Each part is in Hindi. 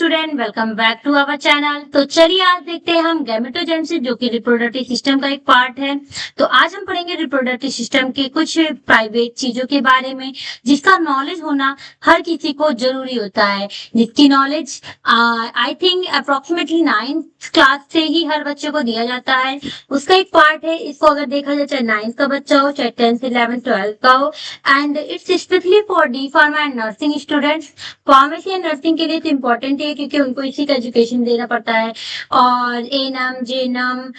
Student, welcome back to our channel. तो चलिए आज देखते हैं हम गैमेटोजेनेसिस जो कि रिप्रोडक्टिव सिस्टम का एक पार्ट है। तो आज हम पढ़ेंगे रिप्रोडक्टिव सिस्टम के कुछ प्राइवेट चीजों के बारे में जिसका नॉलेज होना हर किसी को जरूरी होता है, जिसकी knowledge I think approximately 9th class से ही हर बच्चे को दिया जाता है। उसका एक पार्ट है। इसको अगर देखा जाए चाहे 9th का बच्चा हो, चाहे 10th 11th 12th का हो, and it's specially for D pharma and nursing students. Pharmacy and nursing के लिए तो इम्पोर्टेंट है क्योंकि उनको इसी का एजुकेशन देना पड़ता है, और एनम जेनम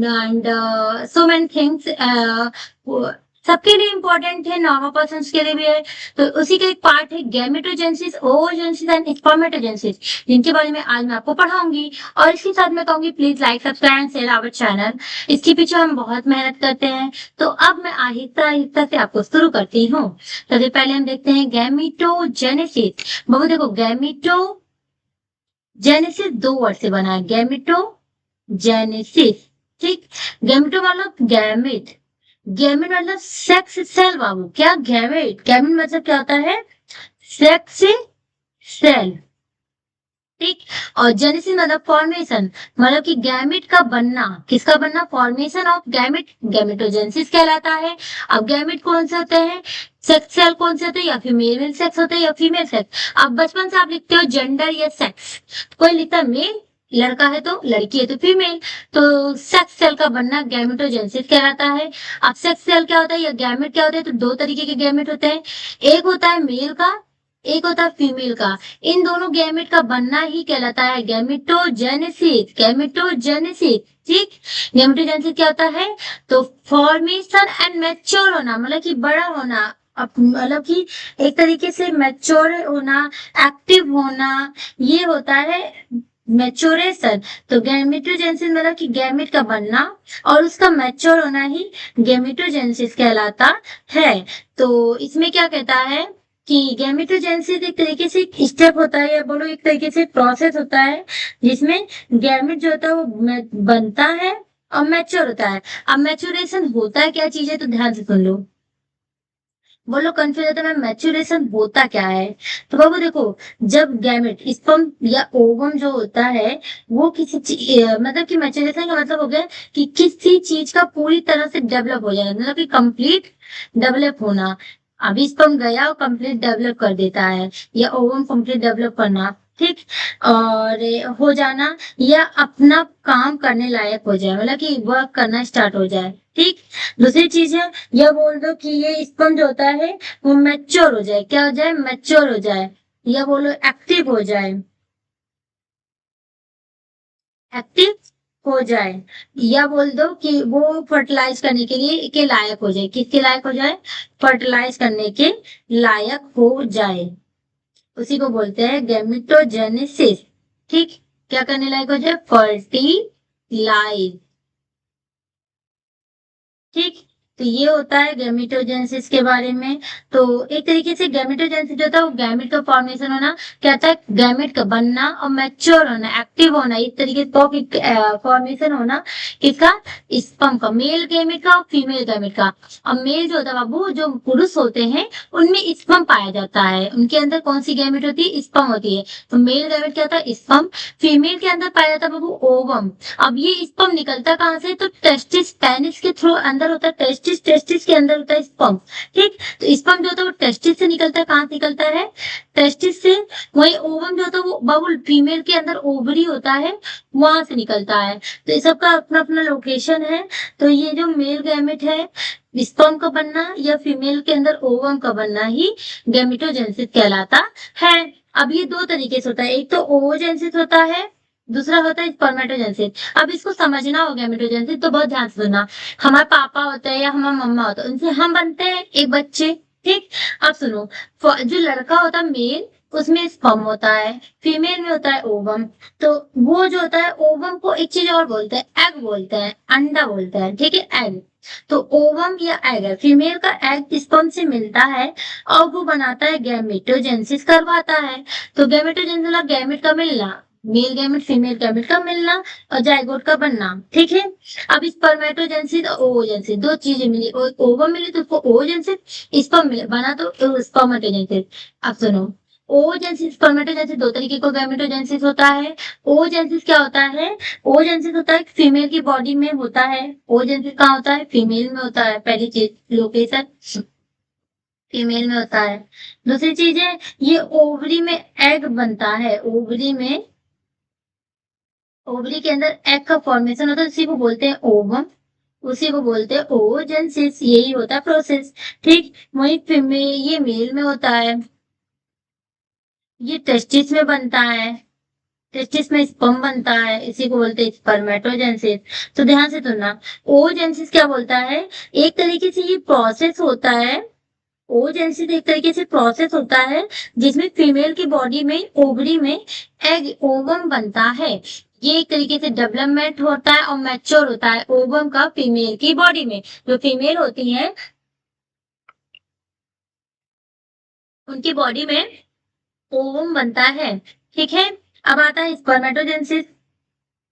एंड सो मेनी थिंग्स सबके लिए इम्पोर्टेंट है, नॉर्मल पर्सन के लिए भी है। तो उसी का एक पार्ट है गैमेटोजेनेसिस, ओवोजेनेसिस एंड स्पर्मेटोजेनेसिस, जिनके बारे में आज मैं आपको पढ़ाऊंगी। और इसके साथ मैं कहूंगी please like subscribe and share our channel. इसके पीछे हम बहुत मेहनत करते हैं। तो अब मैं आहिस्ता आहिस्ता से आपको शुरू करती हूँ। सबसे पहले हम देखते हैं गैमेटोजेनेसिस। बाबू देखो, गैमेटोजेनेसिस दो वर्ड से बना है, गैमेटोजेनेसिस। ठीक, गैमेटो मतलब गैमेट, गैमेट मतलब सेक्स सेल। बाबू क्या गैमेट, गैमेट मतलब क्या होता है? Sex cell. ठीक, और जेनेसिस मतलब फॉर्मेशन, मतलब कि गैमेट का बनना। किसका बनना? फॉर्मेशन ऑफ गैमेट, गैमेटोजेनेसिस कहलाता है। अब गैमेट कौन से होते हैं? सेक्स सेल कौन से होते हैं? या फिर मेल सेक्स होते हैं या फीमेल सेक्स। अब बचपन से आप लिखते हो जेंडर या सेक्स, कोई लिखता है मेल, लड़का है तो लड़की है तो फीमेल। तो सेक्स सेल का बनना गैमेटोजेनेसिस कहलाता है। अब सेक्स सेल क्या होता है या गैमेट क्या होता है? तो दो तरीके के गैमेट होते हैं, एक होता है मेल का, एक होता है फीमेल का। इन दोनों गैमेट का बनना ही कहलाता है गैमेटोजेनेसिस, गैमेटोजेनेसिस। ठीक, गैमेटोजेनेसिस क्या होता है? तो फॉर्मेशन एंड मैच्योर होना, मतलब कि बड़ा होना, मतलब कि एक तरीके से मैच्योर होना, एक्टिव होना, ये होता है मैच्योरेशन। तो गैमेटोजेनेसिस मतलब कि गैमेट का बनना और उसका मैच्योर होना ही गैमेटोजेनेसिस कहलाता है। तो इसमें क्या कहता है कि गैमेटोजेनेसिस एक तरीके से एक स्टेप होता है, या बोलो एक तरीके से प्रोसेस होता है, जिसमें गैमेट जो होता है वो बनता है और मैच्योर होता है। अब मैच्योरेशन होता है क्या चीज है, तो ध्यान से सुन लो। बोलो कंफ्यूज होता है, मैच्योरेशन होता क्या है? तो बाबू देखो, जब गैमेट स्पर्म या ओवम जो होता है वो किसी मतलब कि मैच्योरेशन का मतलब हो गया कि किसी चीज का पूरी तरह से डेवलप हो जाए, मतलब कि कंप्लीट डेवलप होना। अभी स्पर्म गया और कंप्लीट डेवलप कर देता है, या ओवम कंप्लीट डेवलप करना। ठीक, और हो जाना, या अपना काम करने लायक हो जाए, मतलब कि वर्क करना स्टार्ट हो जाए। ठीक, दूसरी चीज है, यह बोल दो कि ये स्पंज होता है वो मैच्योर हो जाए। क्या हो जाए? मैच्योर हो जाए, या बोलो एक्टिव हो जाए, एक्टिव हो जाए, या बोल दो कि वो फर्टिलाइज करने के लिए के लायक हो जाए। किसके लायक हो जाए? फर्टिलाइज करने के लायक हो जाए। उसी को बोलते हैं गैमेटोजेनेसिस। ठीक, क्या करने लायक हो जाए? फर्टिलाइज। ठीक, तो ये होता है गैमेटोजेनेसिस के बारे में। तो एक तरीके से गैमेटोजेनेसिस जो होता है वो गैमेट का फॉर्मेशन होना कहता है, गैमेट का बनना और मैच्योर होना, एक्टिव होना, इस तरीके से फॉर्मेशन होना किसका? स्पर्म का, मेल गैमेट का और फीमेल गैमेट का। अब मेल जो होता है बाबू, जो पुरुष होते हैं उनमें स्पर्म पाया जाता है, उनके अंदर कौन सी गैमेट होती है? स्पर्म होती है। तो मेल गैमेट क्या होता है? स्पर्म। फीमेल के अंदर पाया जाता है बाबू ओवम। अब ये स्पर्म निकलता कहाँ से? तो टेस्टिस, पेनिस के थ्रू अंदर होता है टेस्टिस, टेस्टिस के अंदर होता है स्पर्म। ठीक, तो स्पर्म जो होता है वो टेस्टिस से निकलता है। कहाँ से निकलता है? टेस्टिस से। वही ओवम जो होता है वो बाबू फीमेल के अंदर ओवरी होता है, वहां से निकलता है। तो इस सबका अपना अपना लोकेशन है। तो ये जो मेल गैमेट है, स्पर्म का बनना या फीमेल के अंदर ओवम का बनना ही गैमेटोजेनेसिस कहलाता है। अब ये दो तरीके से होता है, एक तो ओवोजेनेसिस होता है, दूसरा होता है स्पर्मेटोजेनेसिस। अब इसको समझना हो गैमेटोजेनेसिस तो बहुत ध्यान से सुनना। हमारे पापा होते हैं या हमारा मम्मा होता है, उनसे हम बनते हैं एक बच्चे। ठीक, अब सुनो, जो लड़का होता है मेल, उसमें स्पर्म होता है, फीमेल में होता है ओवम। तो वो जो होता है ओवम को एक चीज और बोलते हैं, एग बोलते हैं, अंडा बोलते हैं। ठीक है, एग। तो ओवम या एग है, फीमेल का एग स्पर्म से मिलता है और वो बनाता है गैमेटोजेनेसिस करवाता है। तो गैमेटोजेनेसिस मतलब गैमेट का मिलना, मेल गैमेट फीमेल गैमेट का मिलना और जाइगोट का बनना। ठीक है, अब स्पर्मेटोजेनेसिस और ओवोजेनेसिस दो चीजें मिली, ओवम मिली तो उसको ओवोजेनेसिस, स्पर्म मिले बना तो स्पर्मेटोजेनेसिस। अब सुनो, oogenesis spermatogenesis दो तरीके का गैमेटोजेनेसिस होता है। oogenesis क्या होता है? oogenesis होता है फीमेल की बॉडी में होता है। oogenesis कहाँ होता है? फीमेल में होता है। पहली चीज लोकेशन फीमेल में होता है। दूसरी चीज है ये ओवरी में एग बनता है। ओवरी के अंदर एग का फॉर्मेशन होता है, उसी को बोलते हैं ओवम, उसी को बोलते हैं oogenesis। यही होता है प्रोसेस। ठीक, वही फीमेल ये मेल में होता है। ये टेस्टिस में बनता है। टेस्टिस में स्पर्म बनता है, इसी को बोलते हैं स्पर्मेटोजेनेसिस। तो ध्यान से सुनना, oogenesis क्या बोलता है? एक तरीके से ये प्रोसेस होता है। oogenesis एक तरीके से प्रोसेस होता है जिसमें फीमेल की बॉडी में ओवरी में एग ओवम बनता है। ये एक तरीके से डेवलपमेंट होता है और मैच्योर होता है ओवम का फीमेल की बॉडी में। जो फीमेल होती है उनकी बॉडी में ओवम बनता है। ठीक है, अब आता है स्पर्मेटोजेनेसिस।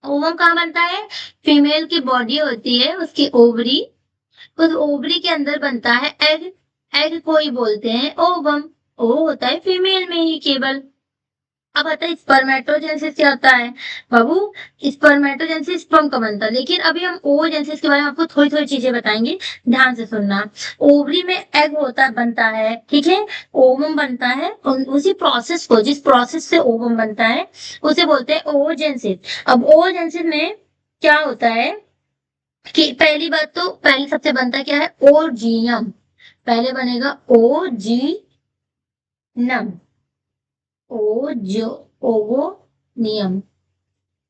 ओवम कहाँ बनता है? फीमेल की बॉडी होती है उसकी ओवरी, उस ओवरी के अंदर बनता है एग। एग को ही बोलते हैं ओवम। ओ होता है फीमेल में ही केवल। अब आता है स्पर्मेटोजेनेसिस क्या होता है बाबू? स्पर्मेटोजेनेसिस स्पर्म का बनता है। लेकिन अभी हम oogenesis के बारे में आपको थोड़ी थोड़ी चीजें बताएंगे, ध्यान से सुनना। ओवरी में एग होता बनता है, ठीक है, ओवम बनता है। उसी प्रोसेस को, जिस प्रोसेस से ओवम बनता है उसे बोलते हैं oogenesis। अब oogenesis में क्या होता है कि पहली बात तो पहले सबसे बनता क्या है? ओजियम। पहले बनेगा ओजीनम, ओजो ओवोनियम।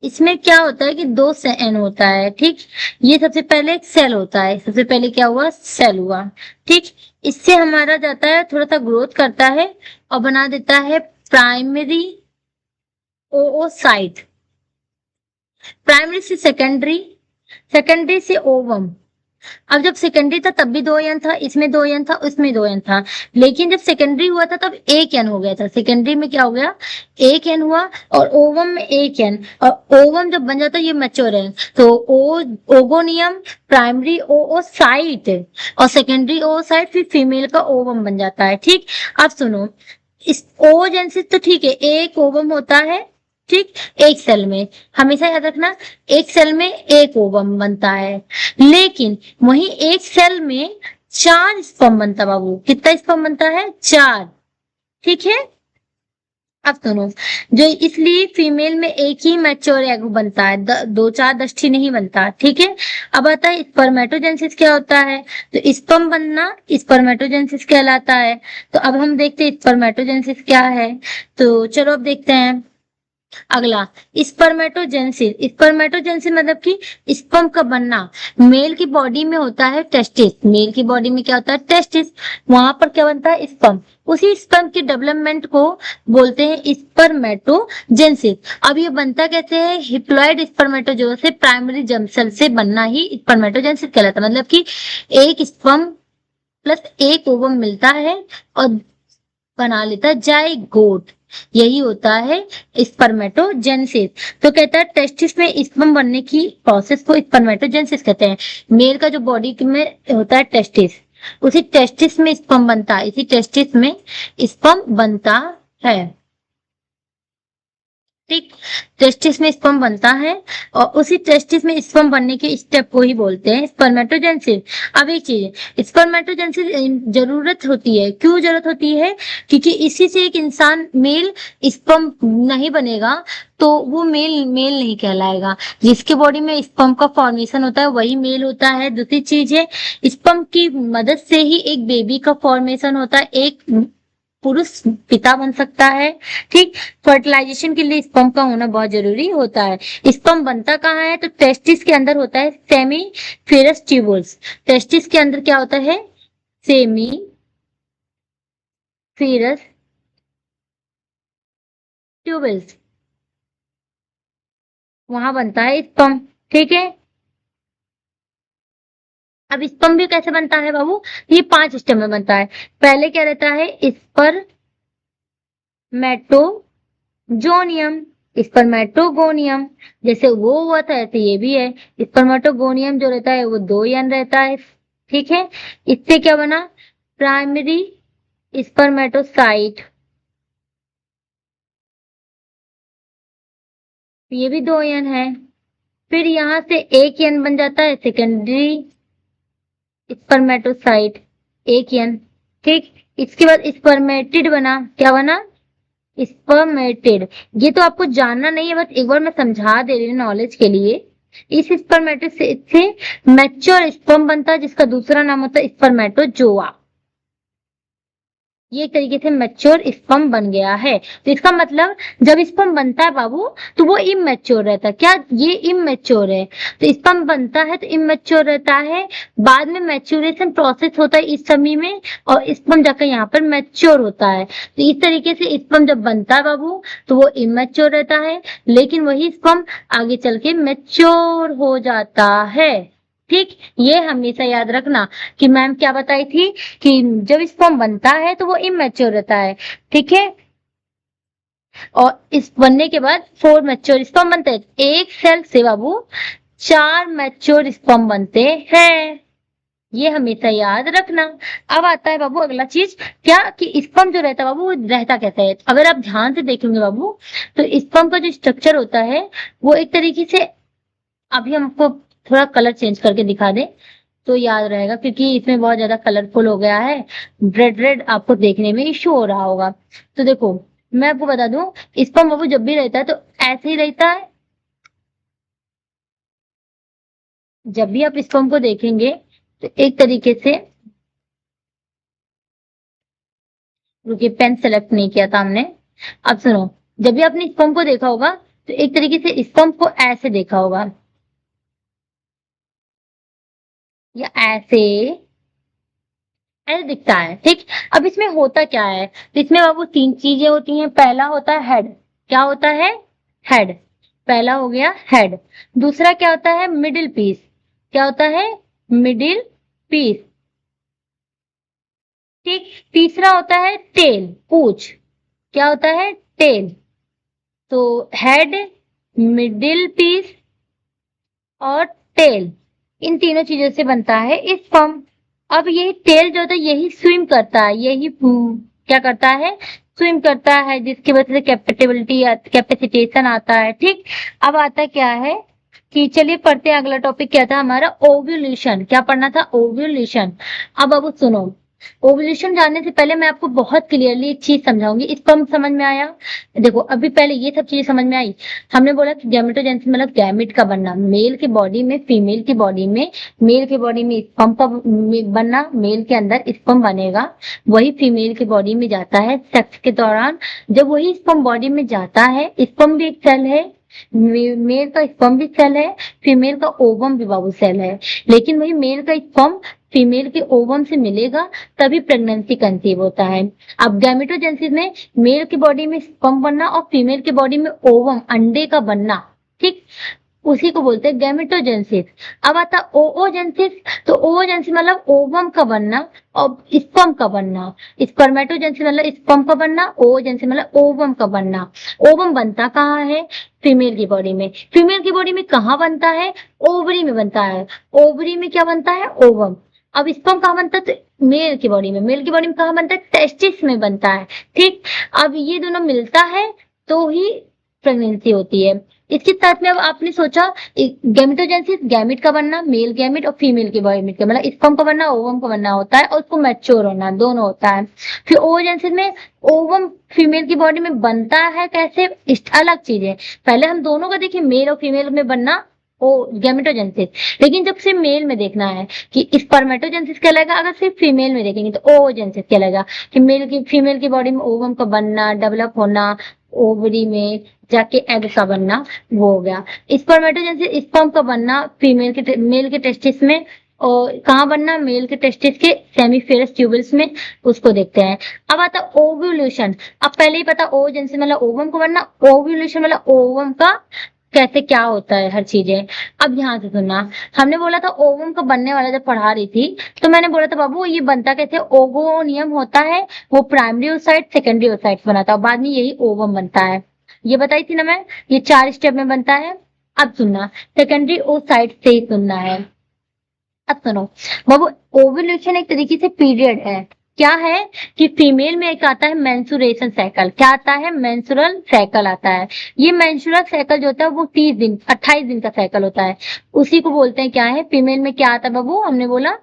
इसमें क्या होता है कि दो एन होता है। ठीक, ये सबसे पहले एक सेल होता है। सबसे पहले क्या हुआ? सेल हुआ। ठीक, इससे हमारा जाता है, थोड़ा सा ग्रोथ करता है और बना देता है प्राइमरी ओओसाइट। प्राइमरी से सेकेंडरी, सेकेंडरी से ओवम। अब जब सेकेंडरी था तब भी दो एन था, इसमें दो एन था, उसमें दो एन था। लेकिन जब सेकेंडरी हुआ था तब एक एन हो गया था। सेकेंडरी में क्या हो गया? एक एन हुआ और ओवम में एक एन। और ओवम जब बन जाता है ये मैच्योर है तो ओगोनियम प्राइमरी ओओसाइट और सेकेंडरी ओओसाइट फिर फीमेल का ओवम बन जाता है। ठीक, अब सुनो, इस oogenesis तो ठीक है, एक ओवम होता है। ठीक, एक सेल में, हमेशा याद रखना, एक सेल में एक ओवम बनता है। लेकिन वही एक सेल में चार स्पर्म बनता बाबू। कितना स्पर्म बनता है? चार। ठीक है, अब सुनो, जो इसलिए फीमेल में एक ही मैच्योर एग बनता है, दो चार दस्ती नहीं बनता। ठीक है, अब आता है स्पर्मेटोजेनेसिस क्या होता है? तो स्पर्म बनना स्पर्मेटोजेनेसिस कहलाता है। तो अब हम देखते हैं स्पर्मेटोजेनेसिस क्या है। तो चलो अब देखते हैं अगला, स्पर्मेटोजेनेसिस। स्पर्मेटोजेनेसिस मतलब कि स्पर्म का बनना। मेल की बॉडी में होता है टेस्टिस। मेल की बॉडी में क्या होता है? टेस्टिस। वहां पर क्या बनता है? स्पर्म। उसी स्पर्म के डेवलपमेंट को बोलते हैं स्पर्मेटोजेनेसिस। अब ये बनता कैसे है? हिप्लॉइड स्पर्मेटोजोआ से प्राइमरी जर्म सेल से बनना ही स्पर्मेटोजेनेसिस कहलाता है। मतलब कि एक स्पर्म प्लस एक ओवम मिलता है और बना लेता है जाइगोट। यही होता है स्पर्मेटोजेनेसिस। तो कहता है टेस्टिस में स्पर्म बनने की प्रोसेस को स्पर्मेटोजेनेसिस कहते हैं। मेल का जो बॉडी में होता है टेस्टिस, उसी टेस्टिस में स्पर्म बनता है, इसी टेस्टिस में स्पर्म बनता है। ठीक, टेस्टिस में स्पर्म बनता है और उसी टेस्टिस में स्पर्म बनने के स्टेप को ही बोलते हैं स्पर्मेटोजेनेसिस। अब एक चीज, स्पर्मेटोजेनेसिस जरूरत होती है। क्यों जरूरत होती है? क्योंकि इसी से एक इंसान मेल स्पर्म नहीं बनेगा तो वो मेल मेल नहीं कहलाएगा। जिसके बॉडी में स्पर्म का फॉर्मेशन होता है वही मेल होता है। दूसरी चीज है, स्पर्म की मदद से ही एक बेबी का फॉर्मेशन होता है, एक पुरुष पिता बन सकता है। ठीक, फर्टिलाइजेशन के लिए स्पर्म का होना बहुत जरूरी होता है। स्पर्म बनता कहाँ है? तो टेस्टिस के अंदर होता है, सेमी फेरस ट्यूबल्स। टेस्टिस के अंदर क्या होता है? सेमी फेरस ट्यूबल्स, वहां बनता है स्पर्म। ठीक है, अब स्पर्म भी कैसे बनता है बाबू? ये 5 स्टेप में बनता है। पहले क्या रहता है? स्पर्मेटोजोनियम, स्पर्मेटोगोनियम। जैसे वो हुआ था ऐसे ये भी है। स्पर्मेटोगोनियम जो रहता है वो 2 रहता है। ठीक है, इससे क्या बना? Primary spermatocyte. ये भी 2 यन है। फिर यहाँ से 1 यन बन जाता है सेकेंडरी स्पर्मेटोसाइट, 1 यन। ठीक, इसके बाद स्पर्मेटिड बना, क्या बना? स्पर्मेटिड। ये तो आपको जानना नहीं है, बट एक बार मैं समझा दे रही हूँ नॉलेज के लिए। इस स्पर्मेटिड से मैच्योर स्पर्म बनता है, जिसका दूसरा नाम होता है स्पर्मेटोजोआ। ये एक तरीके से मैच्योर स्पर्म बन गया है। तो इसका मतलब जब स्पर्म बनता है बाबू, तो वो इमैच्योर रहता है। क्या ये इमैच्योर है? तो स्पर्म बनता है तो इमैच्योर रहता है, बाद में मैच्योरेशन प्रोसेस होता है इस समय में, और स्पर्म जाकर यहाँ पर मैच्योर होता है। तो इस तरीके से स्पर्म जब बनता है बाबू, तो वो इमैच्योर रहता है, लेकिन वही स्पर्म आगे चल के मैच्योर हो जाता है। ठीक, ये हमेशा याद रखना कि मैम क्या बताई थी कि जब स्पर्म बनता है तो वो इमैच्योर रहता है। ठीक है, और इस बनने के बाद 4 मैच्योर स्पर्म बनते हैं। एक सेल से बाबू 4 मैच्योर स्पर्म बनते हैं, ये हमेशा याद रखना। अब आता है बाबू अगला चीज, क्या कि स्पर्म जो रहता है बाबू, वो रहता कैसा है? अगर आप ध्यान से देखेंगे बाबू, तो स्पर्म का जो स्ट्रक्चर होता है वो एक तरीके से, अभी हमको थोड़ा कलर चेंज करके दिखा दे तो याद रहेगा, क्योंकि इसमें बहुत ज्यादा कलरफुल हो गया है, रेड रेड आपको देखने में इशू हो रहा होगा। तो देखो, मैं आपको बता दूं, स्पर्म बाबू जब भी रहता है तो ऐसे ही रहता है। जब भी आप स्पर्म को देखेंगे तो एक तरीके से, रुकिए पेन सेलेक्ट नहीं किया था हमने। अब सुनो, जब भी आपने स्पर्म को देखा होगा तो एक तरीके से स्पर्म को ऐसे देखा होगा, या ऐसे ऐसे दिखता है। ठीक, अब इसमें होता क्या है? तो इसमें बाबू 3 चीजें होती हैं। पहला होता है हेड। क्या होता है? हेड। पहला हो गया हेड। दूसरा क्या होता है? Middle piece. क्या होता है? Middle piece. ठीक, तीसरा होता है टेल, पूंछ। क्या होता है? टेल। तो हेड, मिडिल पीस और टेल, इन तीनों चीजों से बनता है स्पर्म। अब यही टेल जो होता है यही स्विम करता है, यही क्या करता है? स्विम करता है, जिसकी वजह से कैपेबिलिटी कैपेसिटेशन आता है। ठीक, अब आता क्या है कि चलिए पढ़ते हैं अगला टॉपिक, क्या था हमारा? ओव्यूलेशन। क्या पढ़ना था? ओव्यूलेशन। अब सुनो, ओव्यूलेशन जानने से पहले मैं आपको बहुत क्लियरली एक चीज समझाऊंगी। स्पर्म समझ में आया? देखो, अभी पहले ये सब चीजें समझ में आई। हमने बोला कि गैमेटोजेनेसिस मतलब गैमेट का बनना, मेल के बॉडी में फीमेल की बॉडी में, मेल के बॉडी में स्पर्म का बनना, मेल के अंदर स्पर्म बनेगा, वही फीमेल की बॉडी में जाता है सेक्स के दौरान। जब वही स्पर्म बॉडी में जाता है, स्पर्म भी एक सेल है, मेल का स्पर्म भी सेल है, फीमेल का ओवम भी बाबू सेल है, लेकिन वही मेल का स्पर्म फीमेल के ओवम से मिलेगा, तभी प्रेगनेंसी कंसीव होता है। अब गैमेटोजेनेसिस में मेल की बॉडी में स्पर्म बनना और फीमेल की बॉडी में ओवम, अंडे का बनना, ठीक, उसी को बोलते हैं गैमेटोजेनेसिस। अब आता ओओजेनेसिस। तो ओओजेनेसिस मतलब ओवम का बनना और स्पर्म का बनना। स्पर्मेटोजेनेसिस मतलब स्पर्म का बनना, ओओजेनेसिस मतलब ओवम का बनना। ओवम बनता कहाँ है? फीमेल की बॉडी में। फीमेल की बॉडी में कहाँ बनता है? ओवरी में बनता है। ओवरी में क्या बनता है? ओवम। अब स्पर्म कहाँ बनता है? तो मेल की बॉडी में। मेल की बॉडी में कहाँ बनता है? टेस्टिस में बनता है। ठीक, अब ये दोनों मिलता है तो ही प्रेगनेंसी होती है। इसके साथ में अब आपने सोचा, गैमेटोजेनेसिस गैमेट का बनना, मेल गैमेट और फीमेल की गैमेट का, मतलब स्पर्म का बनना, ओवम का बनना होता है, और उसको मैच्योर होना, दोनों होता है। फिर ओवोजेनेसिस में ओवम फीमेल की बॉडी में बनता है कैसे, अलग चीज है। पहले हम दोनों का देखिए, मेल और फीमेल में बनना ओ गैमेटोजेनेसिस, लेकिन जब सिर्फ मेल में देखना है कि स्पर्मेटोजेनेसिस कहलाएगा, अगर सिर्फ फीमेल में देखेंगे तो ओवोजेनेसिस कहलाएगा कि मेल की फीमेल की बॉडी में ओवम का बनना, डेवलप होना, ओवरी में जाके एग का बनना, वो हो गया। स्पर्मेटोजेनेसिस स्पर्म का बनना फीमेल के मेल के टेस्टिस में, और कहाँ बनना? मेल के टेस्टिस के सेमीफेरस ट्यूबल्स में, उसको देखते हैं। अब आता ओव्यूलेशन। अब पहले ही पता ओवोजेनेसिस मतलब ओवम को बनना, ओव्यूलेशन मतलब ओवम का कैसे क्या होता है हर चीजें। अब ध्यान से सुनना, हमने बोला था ओवम का बनने वाला, जब पढ़ा रही थी तो मैंने बोला था बाबू ये बनता कैसे? ओवोनियम होता है, वो प्राइमरी ओसाइट सेकेंडरी ओसाइट बनाता है, और बाद में यही ओवम बनता है। ये बताई थी ना मैं, ये 4 स्टेप में बनता है। अब सुनना, सेकेंडरी ओसाइट से ही सुनना है। अब सुनो बाबू, ओव्यूलेशन एक तरीके से पीरियड है। क्या है कि फीमेल में एक आता है मेंस्ट्रुएशन साइकिल। क्या आता है? मेंस्ट्रुअल साइकिल आता है। ये मेंस्ट्रुअल साइकिल जो होता है वो 30 दिन 28 दिन का साइकिल होता है। उसी को बोलते हैं क्या है? फीमेल में क्या आता है बाबू? हमने बोला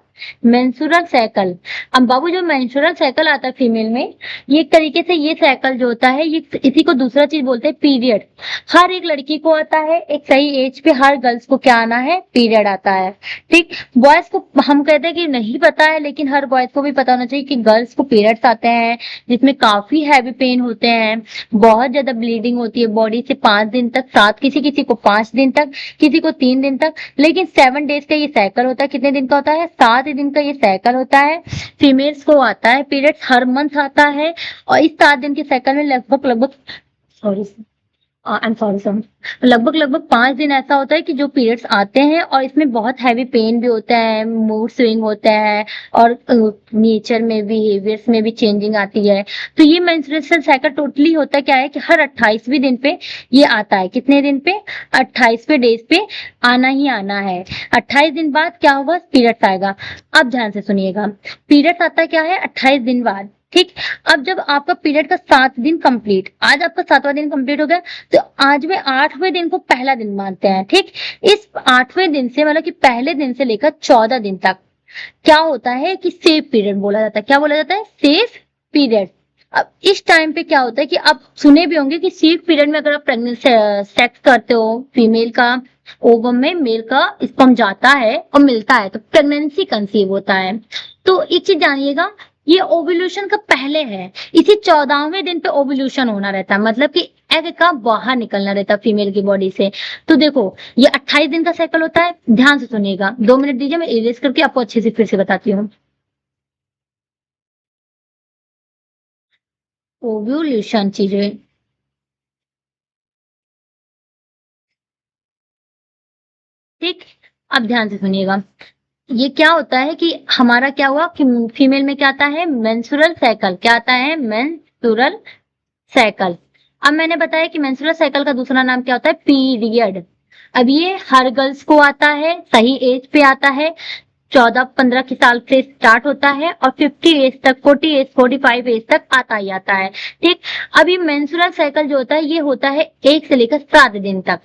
मेंस्ट्रुअल साइकिल। अब बाबू जो मेंस्ट्रुअल साइकिल आता है फीमेल में, ये एक तरीके से ये साइकिल जो होता है ये इसी को दूसरा चीज बोलते हैं पीरियड। हर एक लड़की को आता है, एक सही एज पे हर गर्ल्स को क्या आना है? पीरियड आता है। ठीक, बॉयज को हम कहते हैं कि नहीं पता है, लेकिन हर बॉयज को भी पता होना चाहिए कि गर्ल्स को पीरियड्स आते हैं जिसमें काफी हैवी पेन होते हैं, बहुत ज्यादा ब्लीडिंग होती है बॉडी से 5 दिन तक, 7 किसी किसी को 5 दिन तक, किसी को 3 दिन तक। लेकिन 7 डेज का ये साइकिल होता है। कितने दिन का होता है? 7 दिन का ये साइकिल होता है। फीमेल्स को आता है पीरियड्स हर मंथ आता है, और इस 7 दिन के साइकिल में लगभग sorry I am sorry sir, लगभग 5 दिन ऐसा होता है कि जो पीरियड्स आते हैं, और इसमें बहुत हैवी पेन भी होता है, मूड स्विंग होता है, और नेचर में बिहेवियर्स में भी चेंजिंग आती है। तो ये मेंस्ट्रुएशन साइकिल टोटली होता क्या है कि हर 28वें दिन पे ये आता है। कितने दिन पे? 28वें डेज पे आना ही आना है। 28 दिन बाद क्या होगा? पीरियड्स आएगा। अब ध्यान से सुनिएगा, पीरियड्स आता क्या है? 28 दिन बाद। ठीक, अब जब आपका पीरियड का 7 दिन कंप्लीट, आज आपका 7वां दिन कंप्लीट हो गया, तो आज में 8वें दिन को पहला दिन मानते हैं। ठीक, इस 8वें दिन से मतलब कि पहले दिन से लेकर 14 दिन तक क्या होता है कि सेफ पीरियड बोला जाता है। क्या बोला जाता है? Safe period. अब इस टाइम पे क्या होता है कि आप सुने भी होंगे कि सेफ पीरियड में अगर आप प्रेग्नेंट सेक्स करते हो, फीमेल का ओवम में मेल का स्पर्म जाता है और मिलता है, तो प्रेगनेंसी कंसीव होता है। तो एक चीज जानिएगा, ये ओव्यूलेशन का पहले है। इसी 14वें दिन पे ओव्यूलेशन होना रहता है, मतलब कि एग का बाहर निकलना रहता है फीमेल की बॉडी से। तो देखो, ये 28 दिन का साइकिल होता है। ध्यान से सुनिएगा, 2 मिनट दीजिए, मैं इरेज करके आपको अच्छे से फिर से बताती हूँ। ओव्यूलेशन चीजें, ठीक, अब ध्यान से सुनिएगा। ये क्या होता है कि हमारा क्या हुआ कि फीमेल में क्या आता है? Menstrual cycle. क्या आता है? Menstrual cycle. अब मैंने बताया कि मेंस्ट्रुअल साइकिल का दूसरा नाम क्या होता है? पीरियड। अब ये हर गर्ल्स को आता है, सही एज पे आता है, 14-15 के साल से स्टार्ट होता है, और 50 एज तक, 40 एज, 45 एज तक आता ही आता है। ठीक, अब ये मेंस्ट्रुअल साइकिल जो होता है ये होता है 1 से लेकर 7 दिन तक।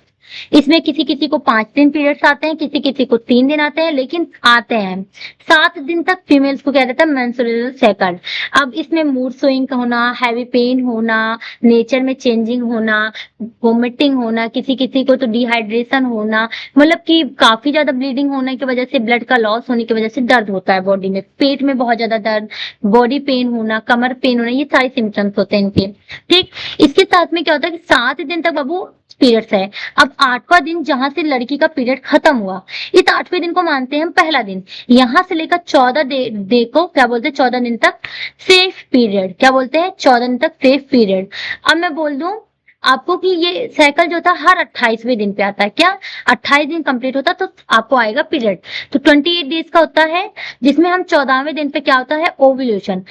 इसमें किसी किसी को 5 दिन पीरियड्स आते हैं, किसी किसी को 3 दिन आते हैं, लेकिन आते हैं। 7 दिन तक फीमेल्स को क्या रहता है? Menstrual cycle. अब इसमें मूड स्विंग होना, हैवी पेन होना, नेचर में चेंजिंग होना, वोमिटिंग होना, किसी किसी को तो डिहाइड्रेशन होना, मतलब कि काफी ज्यादा ब्लीडिंग होने की वजह से, ब्लड का लॉस होने की वजह से दर्द होता है बॉडी में, पेट में बहुत ज्यादा दर्द, बॉडी पेन होना, कमर पेन होना, ये सारे सिम्टम्स होते हैं इनके। ठीक, इसके साथ में क्या होता है कि 7 दिन तक बाबू पीरियड्स है। अब 8वां दिन जहां से लड़की का पीरियड खत्म हुआ, इस 8वें दिन को मानते हैं हम पहला दिन। यहां से लेकर 14 डे को क्या बोलते हैं? 14 दिन तक सेफ पीरियड। क्या बोलते हैं? 14 दिन तक सेफ पीरियड। अब मैं बोल दूं आपको कि ये साइकिल जो था हर 28वें दिन पे आता है। क्या? 28 दिन कंप्लीट होता तो आपको आएगा पीरियड। तो 28 डेज का होता है, जिसमें हम 14वें दिन पे क्या होता है? ओव्यूलेशन।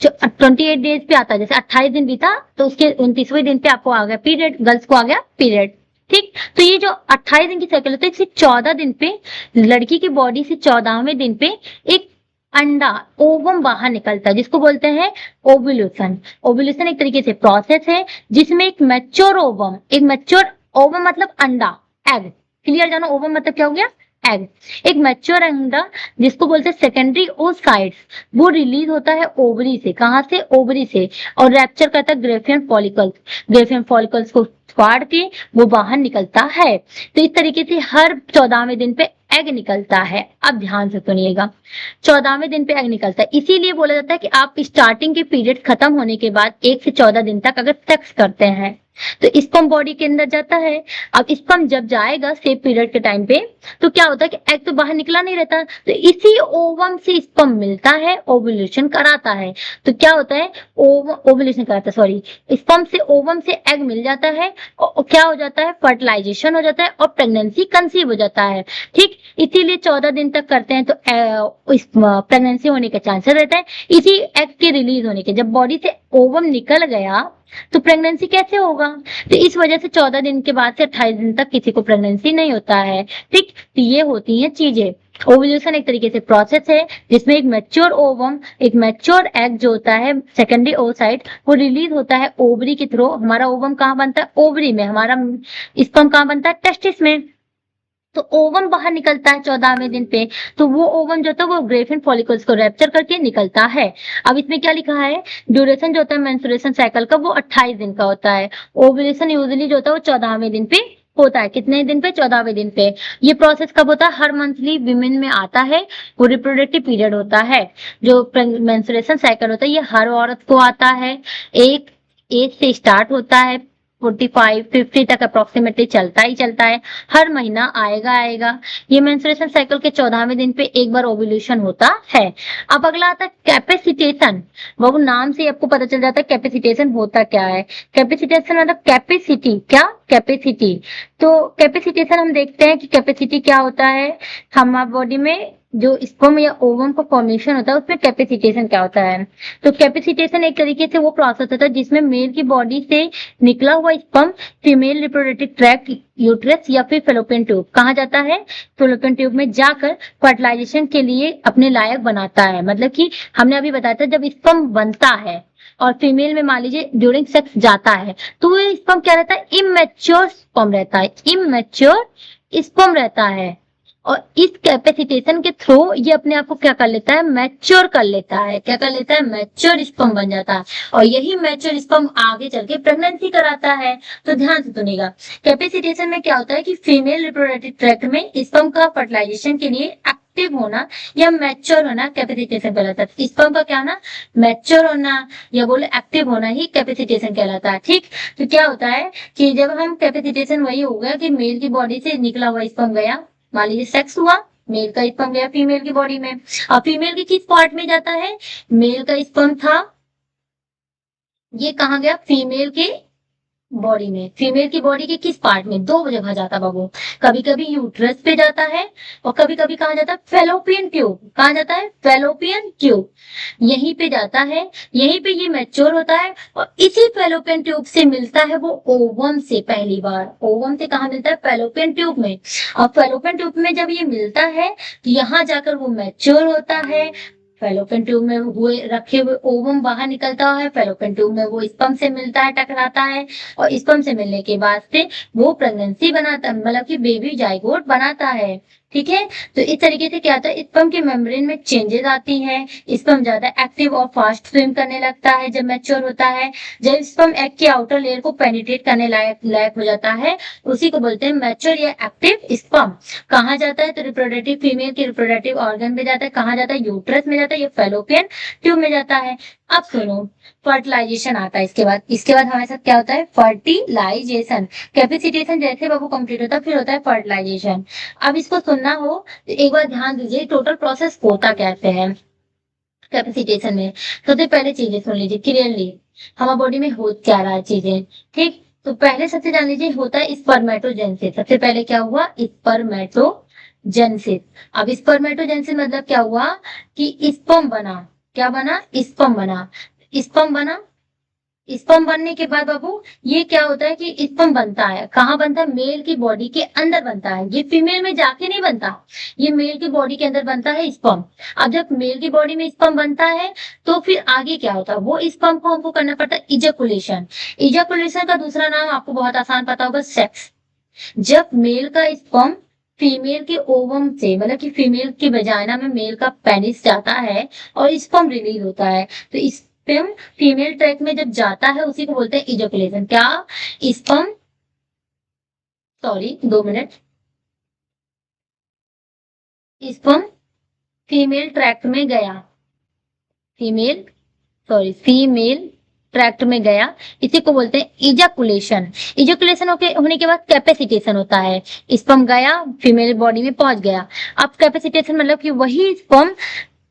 28 डेज पे आता है, जैसे 28 दिन बीता तो उसके 29वें दिन पे आपको आ गया पीरियड, गर्ल्स को आ गया पीरियड। ठीक, तो ये जो 28 दिन की साइकिल होती है, इससे 14 दिन पे लड़की की बॉडी से 14वें दिन पे एक अंडा, ओवम बाहर निकलता है, जिसको बोलते हैं ओव्यूलेशन। ओव्यूलेशन एक तरीके से प्रोसेस है जिसमें एक मैच्योर ओवम, एक मैच्योर ओवम मतलब अंडा, एग, क्लियर जानो, ओवम मतलब क्या हो गया? एग। एक मैच्योर अंडा जिसको बोलते हैं सेकेंडरी ओसाइड्स, वो रिलीज होता है ओवरी से। कहां से? ओवरी से। और रैप्चर करता है ग्रेफियन फॉलिकल्स, ग्रेफियन फॉलिकल्स को फाड़ के वो बाहर निकलता है। तो इस तरीके से हर 14वें दिन पे एग निकलता है। अब ध्यान से सुनिएगा, 14वें दिन पे एग निकलता है, इसीलिए बोला जाता है कि आप स्टार्टिंग के पीरियड खत्म होने के बाद 1 से 14 दिन तक अगर सेक्स करते हैं तो स्पर्म बॉडी के अंदर जाता है। अब स्पर्म जब जाएगा सेफ पीरियड के टाइम पे, तो क्या होता है कि एग तो बाहर निकला नहीं रहता, तो इसी ओवम से स्पर्म मिलता है, ओवुलेशन कराता है। तो क्या होता है? ओवुलेशन कराता है, सॉरी, स्पर्म से ओवम से एग मिल जाता है, और क्या हो जाता है? फर्टिलाइजेशन हो जाता है और प्रेगनेंसी कंसीव हो जाता है। ठीक, इसीलिए 14 दिन तक करते हैं तो प्रेगनेंसी होने के चांसेस रहते हैं, इसी एग के रिलीज होने के। जब बॉडी से ओवम निकल गया तो प्रेगनेंसी कैसे होगा? तो इस वजह से 14 दिन के बाद से 28 दिन तक किसी को प्रेगनेंसी नहीं होता है। ठीक, तो ये होती हैं चीजें। ओव्यूलेशन एक तरीके से प्रोसेस है जिसमें एक मैच्योर ओवम, एक मैच्योर एग जो होता है सेकेंडरी ओसाइट, वो रिलीज होता है ओवरी के थ्रू। हमारा ओवम कहाँ बनता है? ओवरी में। हमारा स्पर्म कहाँ बनता है? टेस्टिस में। तो ओवम बाहर निकलता है 14वें दिन पे। तो वो ओवम जो होता है वो ग्रेफिन फॉलिकल्स को रैप्चर करके निकलता है। अब इसमें क्या लिखा है? ड्यूरेशन जो होता है मेंस्ट्रुएशन साइकिल का वो 28 दिन का होता है। ओव्यूलेशन यूजुअली जो होता है वो 14वें दिन पे होता है। कितने दिन पे? 14वें दिन पे। ये प्रोसेस कब होता है? हर मंथली विमेन में आता है। वो रिप्रोडक्टिव पीरियड होता है। जो मेंस्ट्रुएशन साइकिल होता है ये हर औरत को आता है। एक एज से स्टार्ट होता है, 45-50 तक अप्रोक्सीमेटली चलता ही चलता है। हर महीना आएगा आएगा। ये मेंस्ट्रुएशन साइकिल के 14वें दिन पे एक बार ओव्यूलेशन होता है। अब अगला आता है कैपेसिटेशन। वो नाम से आपको पता चल जाता है कैपेसिटेशन होता क्या है। कैपेसिटेशन मतलब कैपेसिटी, क्या? कैपेसिटी। तो कैपेसिटेशन हम देखते हैं कि कैपेसिटी क्या होता है। हमारे बॉडी में जो स्पर्म या ओवम का फॉर्मेशन होता है उसमें कैपेसिटेशन क्या होता है। तो कैपेसिटेशन एक तरीके से वो प्रोसेस होता है जिसमें मेल की बॉडी से निकला हुआ sperm female reproductive tract, uterus या फिर फेलोपियन ट्यूब कहाँ जाता है? फेलोपियन ट्यूब में जाकर फर्टिलाइजेशन के लिए अपने लायक बनाता है। मतलब कि हमने अभी बताया था जब स्पर्म बनता है और फीमेल में मान लीजिए ड्यूरिंग सेक्स जाता है तो ये स्पर्म क्या रहता है? इमेच्योर स्पर्म रहता है। इमेच्योर स्पर्म रहता है। और इस कैपेसिटेशन के थ्रू ये अपने आप को क्या कर लेता है? मैच्योर कर लेता है। क्या कर लेता है? मैच्योर स्पर्म बन जाता है। और यही मैच्योर स्पर्म आगे चल के प्रेगनेंसी कराता है। तो ध्यान से सुनिएगा, कैपेसिटेशन में क्या होता है कि फीमेल रिप्रोडक्टिव ट्रैक्ट में स्पर्म का फर्टिलाइजेशन के लिए एक्टिव होना या मैच्योर होना कैपेसिटेशन कहलाता है। स्पर्म का क्या होना? मैच्योर होना या बोले एक्टिव होना ही कैपेसिटेशन कहलाता है। ठीक। तो क्या होता है कि जब हम कैपेसिटेशन वही हो गया कि मेल की बॉडी से निकला हुआ स्पर्म गया, मान लीजिए सेक्स हुआ, मेल का स्पर्म गया फीमेल की बॉडी में। अब फीमेल के किस पार्ट में जाता है? मेल का स्पर्म था, ये कहाँ गया? फीमेल के बॉडी में। फीमेल की बॉडी के किस पार्ट में? दो जगह जाता बाबू। कभी कभी यूट्रस पे जाता है और कभी कभी कहाँ जाता है? Fallopian tube. कहाँ जाता है? Fallopian tube. यहीं पे जाता है, यहीं पे ये मैच्योर होता है और इसी फेलोपियन ट्यूब से मिलता है वो ओवम से पहली बार। ओवम से कहाँ मिलता है? फेलोपियन ट्यूब में। और फेलोपियन ट्यूब में जब ये मिलता है तो यहाँ जाकर वो मैच्योर होता है। फेलोपियन ट्यूब में हुए रखे हुए ओवम बाहर निकलता है। फेलोपियन ट्यूब में वो स्पर्म से मिलता है, टकराता है और स्पर्म से मिलने के बाद से वो प्रेगनेंसी बनाता, मतलब कि बेबी जाइगोट बनाता है। ठीक है। तो इस तरीके से क्या होता है? स्पर्म के मेम्ब्रेन में चेंजेस आती हैं। स्पर्म ज्यादा एक्टिव और फास्ट स्विम करने लगता है जब मैच्योर होता है। जब स्पर्म एग के आउटर लेयर को पेनिट्रेट करने लायक हो जाता है उसी को बोलते हैं मैच्योर या एक्टिव स्पर्म। कहाँ जाता है? तो रिप्रोडक्टिव फीमेल के रिप्रोडक्टिव ऑर्गन में जाता है। कहाँ जाता है? यूट्रस में जाता है या फेलोपियन ट्यूब में जाता है। अब सुनो, फर्टिलाइजेशन आता है इसके बाद हमारे साथ क्या होता है? फर्टिलाइजेशन। कैपेसिटेशन जैसे बाबू कंप्लीट होता है फिर होता है फर्टिलाइजेशन। अब इसको सुनना हो तो एक बार ध्यान दीजिए टोटल प्रोसेस होता कैसे है कैपेसिटेशन में। सबसे पहले चीजें सुन लीजिए क्लियरली, हमारे बॉडी में हो क्या रहा है चीजें। ठीक। तो पहले सबसे जान लीजिए होता है स्पर्मेटोजेनेसिस। सबसे पहले क्या हुआ? स्पर्मेटोजेनेसिस। अब स्पर्मेटोजेनेसिस मतलब क्या हुआ कि स्पर्म बना। क्या बना? स्पर्म बना। स्पर्म बना। स्पर्म बनने के बाद बाबू ये क्या होता है कि स्पर्म बनता है। कहाँ बनता है? मेल की बॉडी के अंदर बनता है। ये फीमेल में जाके नहीं बनता, ये मेल की बॉडी के अंदर बनता है स्पर्म। अब जब मेल की बॉडी में स्पर्म बनता है तो फिर आगे क्या होता है? वो स्पर्म को हमको करना पड़ता है इजैकुलेशन। इजैकुलेशन का दूसरा नाम आपको बहुत आसान पता होगा, सेक्स। जब मेल का स्पर्म फीमेल के ओवम से, मतलब कि फीमेल की वजाइना में मेल का पेनिस जाता है और स्पर्म रिलीज होता है, तो स्पर्म फीमेल ट्रैक में जब जाता है उसी को बोलते हैं इजैकुलेशन। क्या? Sperm, sorry 2 minute, sperm female tract में गया, फीमेल ट्रैक्ट में गया, इसी को बोलते हैं इजैकुलेशन। इजैकुलेशन होने के बाद कैपेसिटेशन होता है। स्पर्म गया, फीमेल बॉडी में पहुंच गया। अब कैपेसिटेशन मतलब कि वही स्पर्म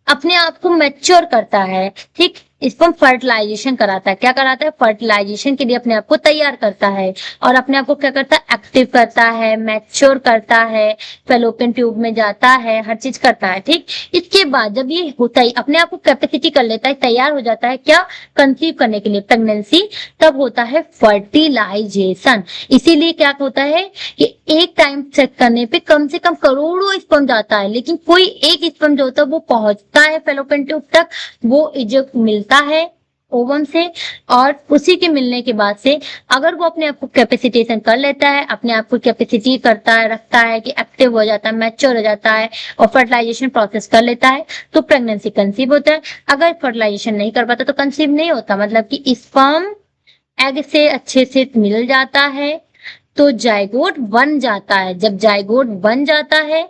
अपने आप को मैच्योर करता है। ठीक। स्पर्म फर्टिलाइजेशन कराता है। क्या कराता है? फर्टिलाइजेशन के लिए अपने आप को तैयार करता है और अपने आप को क्या करता है? एक्टिव करता है, मैच्योर करता है, फेलोपियन ट्यूब में जाता है, हर चीज करता है। ठीक। इसके बाद जब ये होता है अपने आप को कैपेसिटी कर लेता है, तैयार हो जाता है क्या? कंसीव करने के लिए, प्रेगनेंसी, तब होता है फर्टिलाइजेशन। इसीलिए क्या होता है कि एक टाइम चेक करने पे कम से कम करोड़ों स्पर्म जाता है, लेकिन कोई एक स्पर्म जो होता है वो पहुंचता है फैलोपियन ट्यूब तक, वो जो मिलता है ओवम से, और उसी के मिलने के बाद से अगर वो अपने आप को कैपेसिटेशन कर लेता है, अपने आप को कैपेसिटी करता है, रखता है कि एक्टिव हो जाता है, मैच्योर हो जाता है और फर्टिलाइजेशन प्रोसेस कर लेता है, तो प्रेगनेंसी कंसीव होता है। अगर फर्टिलाइजेशन नहीं कर पाता तो कंसीव नहीं होता, मतलब कि स्पर्म एग से अच्छे से मिल जाता है तो जाइगोट बन जाता है। जब जाइगोट बन जाता है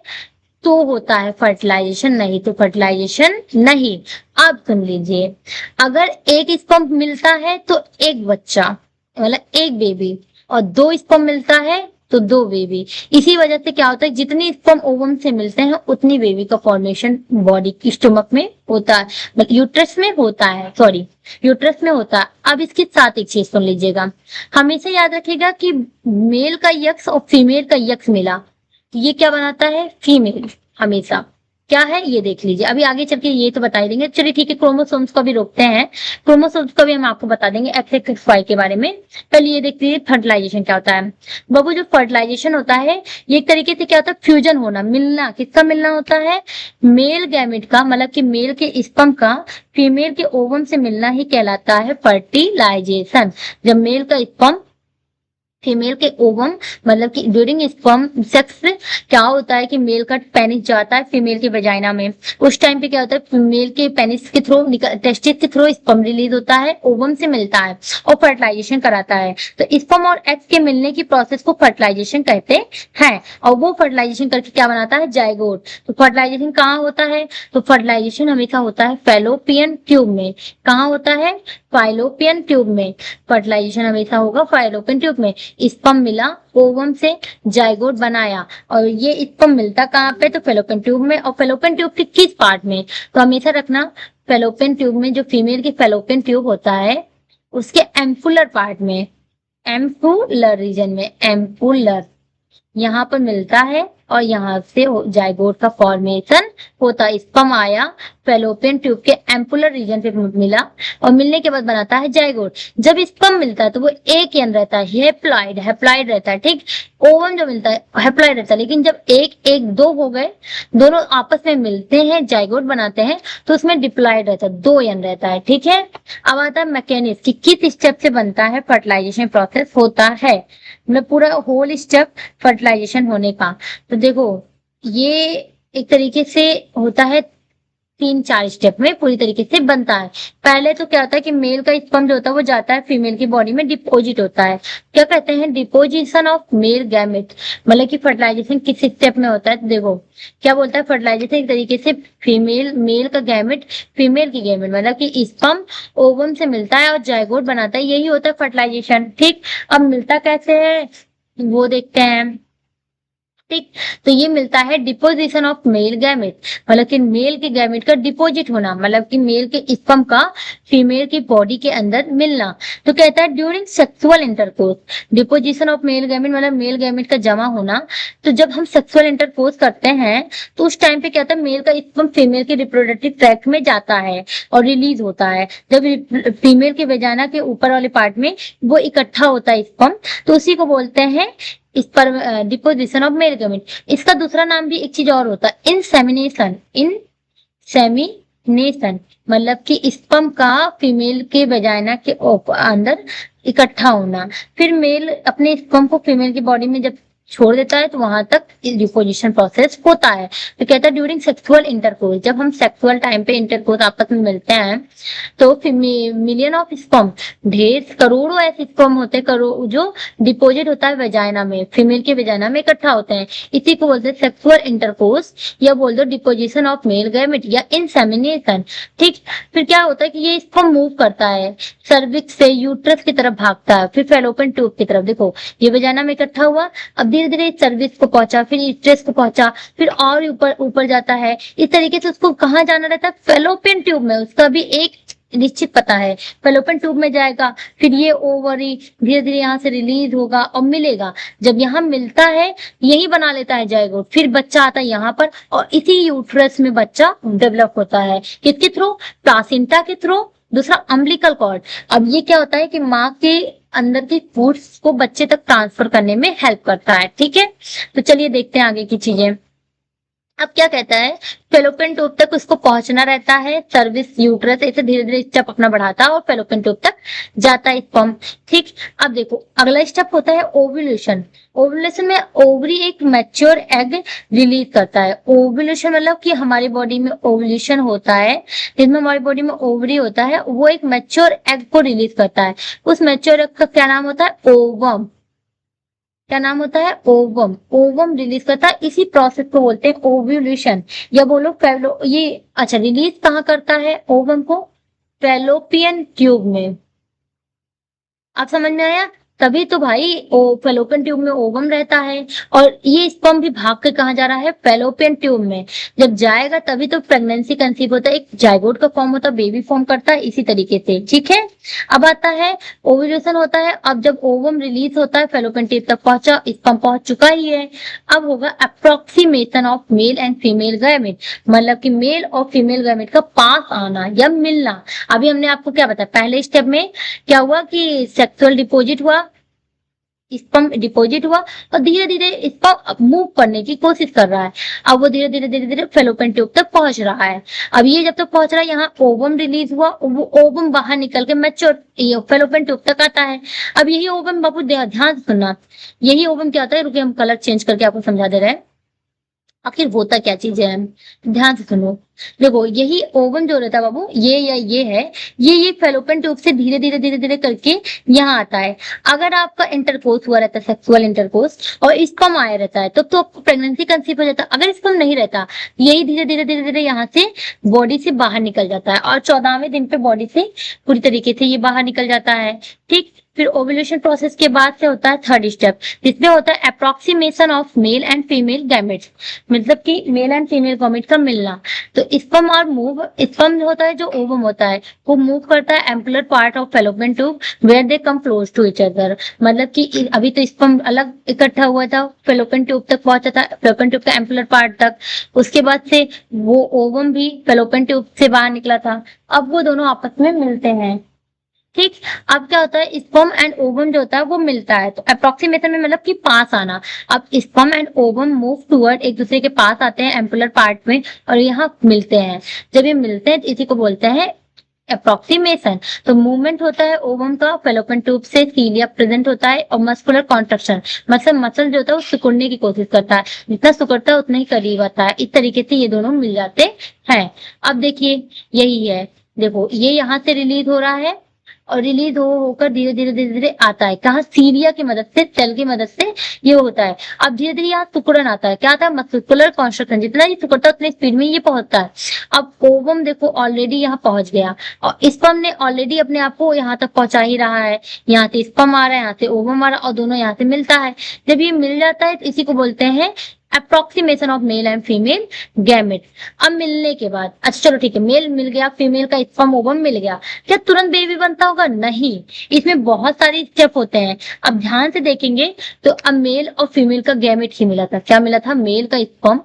तो होता है फर्टिलाइजेशन, नहीं तो फर्टिलाइजेशन नहीं। अब सुन लीजिए, अगर एक स्पर्म मिलता है तो एक बच्चा, मतलब एक बेबी, और दो स्पर्म मिलता है तो दो बेबी। इसी वजह से क्या होता है, जितनी स्पर्म ओवम से मिलते हैं उतनी बेबी का फॉर्मेशन बॉडी की स्टोमक में होता है, मतलब यूट्रस में होता है, सॉरी यूट्रस में होता है। अब इसके साथ एक चीज सुन लीजिएगा, हमेशा याद रखिएगा कि मेल का यक्स और फीमेल का यक्स मिला, ये क्या बनाता है, फीमेल। हमेशा क्या है ये देख लीजिए, अभी आगे चल के ये तो बता ही देंगे। चलिए ठीक है, क्रोमोसोम्स को भी रोकते हैं, क्रोमोसोम्स को भी हम आपको बता देंगे XXY के बारे में। पहले ये देख लीजिए फर्टिलाइजेशन क्या होता है। बाबू जो फर्टिलाइजेशन होता है ये एक तरीके से क्या होता है, फ्यूजन होना, मिलना। किसका मिलना होता है, मेल गैमेट का, मतलब कि मेल के स्पर्म का फीमेल के ओवम से मिलना ही कहलाता है फर्टिलाइजेशन। जब मेल का स्पर्म फीमेल के ओवम, मतलब कि ड्यूरिंग स्पर्म सेक्स क्या होता है कि मेल का पेनिस जाता है फीमेल के वजाइना में, उस टाइम पे क्या होता है, फीमेल के पेनिस के थ्रू, टेस्टिस के थ्रू स्पर्म रिलीज होता है, ओवम से मिलता है और फर्टिलाइजेशन कराता है। तो स्पर्म और एग्स के मिलने की प्रोसेस को फर्टिलाइजेशन कहते हैं, और वो फर्टिलाइजेशन करके क्या बनाता है, जाइगोट। तो फर्टिलाइजेशन कहाँ होता है, तो फर्टिलाइजेशन हमेशा होता है फैलोपियन ट्यूब में। कहाँ होता है, फाइलोपियन ट्यूब में। फर्टिलाइजेशन हमेशा होगा फाइलोपियन ट्यूब में। स्पर्म मिला, ओवम से जाइगोट बनाया, और ये स्पर्म मिलता कहाँ पे, तो फैलोपियन ट्यूब में। और फैलोपियन ट्यूब के किस पार्ट में, तो हमेशा रखना फैलोपियन ट्यूब में, जो फीमेल की फैलोपियन ट्यूब होता है उसके एम्पुलर पार्ट में, एम्पुलर रीजन में, एम्पुलर यहाँ पर मिलता है और यहाँ से जाइगोट का फॉर्मेशन होता है। स्पर्म आया फैलोपियन ट्यूब के एम्पुलर रीजन पे मिला और मिलने के बाद बनाता है जाइगोट। जब स्पर्म मिलता है तो वो एक यन रहता है, हेप्लॉइड रहता है, ठीक। ओवम जो मिलता है हेप्लॉइड रहता है, लेकिन जब एक दो हो गए, दोनों आपस में मिलते हैं, जाइगोट बनाते हैं, तो उसमें डिप्लॉइड रहता है, दो यन रहता है, ठीक है। अब आता है मैकेनिज्म कि किस स्टेप से बनता है फर्टिलाइजेशन प्रोसेस होता है, मतलब पूरा होल स्टेप फर्टिलाइजेशन होने का। तो देखो ये एक तरीके से होता है 3-4 स्टेप में पूरी तरीके से बनता है। पहले तो क्या होता है कि मेल का स्पर्म जो होता है वो जाता है फीमेल की बॉडी में, डिपोजिट होता है। क्या कहते हैं, डिपोजिशन ऑफ मेल गैमेट, मतलब कि फर्टिलाइजेशन किस स्टेप में होता है। तो देखो क्या बोलता है, फर्टिलाइजेशन एक तरीके से मेल का गैमेट फीमेल की गैमेट, मतलब कि स्पर्म ओवम से मिलता है और जाइगोट बनाता है, यही होता है फर्टिलाइजेशन, ठीक। अब मिलता कैसे है वो देखते हैं, ठीक। तो ये मिलता है डिपोजिशन ऑफ मेल गैमेट, मतलब कि मेल के गैमेट का डिपोजिट होना, मतलब कि मेल के स्पर्म का फीमेल की बॉडी के अंदर मिलना। तो कहता है during sexual intercourse, deposition of male gamete मतलब मेल गैमेट का जमा होना। तो जब हम सेक्सुअल इंटरकोर्स करते हैं तो उस टाइम पे क्या होता है, मेल का स्पर्म फीमेल के रिप्रोडक्टिव ट्रैक्ट में जाता है और रिलीज होता है। जब फीमेल के वेजाना के ऊपर वाले पार्ट में वो इकट्ठा होता है स्पर्म, तो उसी को बोलते हैं इस पर डिपोजिशन ऑफ मेल गैमेट। इसका दूसरा नाम भी एक चीज और होता है, इंसेमिनेशन। इंसेमिनेशन मतलब कि स्पर्म का फीमेल के वेजाइना के अंदर इकट्ठा होना, फिर मेल अपने स्पर्म को फीमेल की बॉडी में जब छोड़ देता है तो वहां तक डिपोजिशन प्रोसेस होता है। तो कहता है ड्यूरिंग सेक्सुअल इंटरकोर्स, जब हम सेक्सुअल टाइम पे इंटरकोर्स आपस में मिलते हैं तो मिलियन ऑफ स्पर्म, ढेर करोड़ों ऐसे स्पर्म होते हैं करोड़, जो डिपोजिट होता है वेजाइना में, फीमेल के वेजाइना में इकट्ठा होते हैं। इसी को बोलते हैं सेक्सुअल इंटरकोर्स, या बोल दो डिपोजिशन ऑफ मेल गैमेट या इंसेमिनेशन, ठीक। फिर क्या होता है कि ये स्पर्म मूव करता है, सर्विक्स से यूट्रस की तरफ भागता है, फिर फैलोपियन ट्यूब की तरफ। देखो ये वेजाइना में इकट्ठा हुआ, अब धीरे धीरे सर्विक्स को पहुंचा, फिर यूट्रस को पहुंचा, फिर और ऊपर ऊपर जाता है। इस तरीके से उसको कहाँ जाना रहता है, फैलोपियन ट्यूब में। उसका भी एक निश्चित पता है, फैलोपियन ट्यूब में जाएगा, फिर ये ओवरी धीरे धीरे यहाँ से रिलीज होगा और मिलेगा। जब यहाँ मिलता है यही बना लेता है जाइगोट, फिर बच्चा आता है यहाँ पर और इसी यूट्रस में बच्चा डेवलप होता है। किसके थ्रू, प्लासेंटा के थ्रू, दूसरा अम्बिलिकल कॉर्ड। अब ये क्या होता है कि माँ के अंदर के फूड्स को बच्चे तक ट्रांसफर करने में हेल्प करता है। ठीक है, तो चलिए देखते हैं आगे की चीजें। अब क्या कहता है, फेलोपियन ट्यूब तक उसको पहुंचना रहता है, सर्विस यूट्रस ऐसे धीरे धीरे स्टेप अपना बढ़ाता है और फेलोपियन ट्यूब तक जाता है स्पर्म। ठीक, अब देखो अगला स्टेप होता है ओव्यूलेशन। ओव्यूलेशन में ओवरी एक मैच्योर एग रिलीज करता है। ओव्यूलेशन मतलब कि हमारी बॉडी में ओव्यूलेशन होता है, जिसमें हमारी बॉडी में ओवरी होता है, वो एक मैच्योर एग को रिलीज करता है। उस मैच्योर एग का क्या नाम होता है, ओवम। क्या नाम होता है, ओवम। ओवम रिलीज करता है, इसी प्रोसेस को बोलते हैं ओव्यूलेशन। या बोलो फेलो, ये अच्छा रिलीज कहाँ करता है ओवम को, फेलोपियन ट्यूब में। आप समझ में आया, तभी तो भाई फेलोपियन ट्यूब में ओवम रहता है और ये स्पर्म भी भाग के कहाँ जा रहा है, फेलोपियन ट्यूब में। जब जाएगा तभी तो प्रेगनेंसी कंसीव होता है, एक जाइगोट का फॉर्म होता है, बेबी फॉर्म करता है इसी तरीके से। ठीक है, अब आता है ओव्यूलेशन होता है। अब जब ओवम रिलीज होता है, फेलोपियन ट्यूब तक पहुंचा, स्पर्म पहुंच चुका ही है। अब होगा approximation of male and female gamete, मतलब कि मेल और फीमेल गैमेट का पास आना या मिलना। अभी हमने आपको क्या बताया, पहले स्टेप में क्या हुआ कि सेक्सुअल डिपॉजिट हुआ, स्पर्म डिपॉजिट हुआ और धीरे धीरे स्पर्म मूव करने की कोशिश कर रहा है। अब वो धीरे धीरे धीरे धीरे फेलोपियन ट्यूब तक पहुंच रहा है। अब ये जब तक पहुंच रहा है, यहाँ ओवम रिलीज हुआ, वो ओवम बाहर निकल के मैच्योर फेलोपियन ट्यूब तक आता है। अब यही ओवम, बाबू ध्यान से सुनना, यही ओवम क्या होता है, रुकिए हम कलर चेंज करके आपको समझा दे रहे हैं आखिर होता क्या चीज है। ध्यान से सुनो, देखो यही ओवम जो रहता है बाबू, ये या ये है, ये फेलोपियन ट्यूब से धीरे धीरे धीरे धीरे करके यहाँ आता है। अगर आपका इंटरकोर्स हुआ रहता है, सेक्सुअल इंटरकोर्स, और स्पर्म आया रहता है तो आपको प्रेगनेंसी कंसीव हो जाता है। अगर स्पर्म नहीं रहता, यही धीरे धीरे धीरे धीरे यहाँ से बॉडी से बाहर निकल जाता है और 14वें दिन पे बॉडी से पूरी तरीके से ये बाहर निकल जाता है। ठीक, फिर ओव्यूलेशन प्रोसेस के बाद से होता है थर्ड स्टेप, जिसमें होता है approximation of male and female gametes, मतलब कि मेल एंड फीमेल गैमेट का मिलना। तो स्पर्म और मूव, स्पर्म होता है जो ओवम होता है, वो मूव करता है ampullar part of fallopian tube where they come close to each other. मतलब कि अभी तो स्पर्म अलग इकट्ठा हुआ था, फेलोपियन ट्यूब तक पहुंचा था, फेलोपियन ट्यूब का एम्पुलर पार्ट तक, उसके बाद से वो ओवम भी फेलोपियन ट्यूब से बाहर निकला था। अब वो दोनों आपस में मिलते हैं। ठीक, अब क्या होता है, स्पर्म एंड ओवम जो होता है वो मिलता है। तो अप्रोक्सीमेशन में मतलब कि पास आना। अब sperm and ovum move toward, एक दूसरे के पास आते हैं एम्पुलर पार्ट में और यहाँ मिलते हैं। जब ये मिलते हैं तो इसी को बोलते हैं अप्रोक्सीमेशन। तो मूवमेंट होता है ओवम का फेलोपियन ट्यूब से, सीलिया प्रेजेंट होता है और मस्कुलर कॉन्ट्रैक्शन, मतलब मसल जो होता है वो सिकुड़ने की कोशिश करता है, जितना सिकुड़ता है उतना ही करीब आता है। इस तरीके से ये दोनों मिल जाते हैं। अब देखिए यही है, देखो ये यहाँ से रिलीज हो रहा है और रिलीज होकर धीरे धीरे धीरे धीरे आता है कहाँ, सीरिया की मदद से, सेल की मदद से ये होता है। अब धीरे धीरे यहाँ सिकुड़न आता है, क्या आता है, मस्कुलर कॉन्स्ट्रक्शन, जितना ये सिकुड़ता है उतनी स्पीड में ये पहुंचता है। अब ओवम देखो ऑलरेडी यहाँ पहुंच गया और स्पर्म ने ऑलरेडी अपने आप को यहाँ तक पहुंचा ही रहा है। यहाँ से स्पर्म आ रहा है, यहाँ से ओवम आ रहा है और दोनों यहाँ से मिलता है। जब ये मिल जाता है तो इसी को बोलते हैं approximation of male and female gamete. अब मिलने के बाद, अच्छा चलो ठीक है, मेल मिल गया, फीमेल का स्पर्म ओवम मिल गया, क्या तुरंत बेबी बनता होगा, नहीं, इसमें बहुत सारी स्टेप होते हैं। अब ध्यान से देखेंगे तो अब मेल और फीमेल का गैमेट ही मिला था। क्या मिला था, मेल का स्पर्म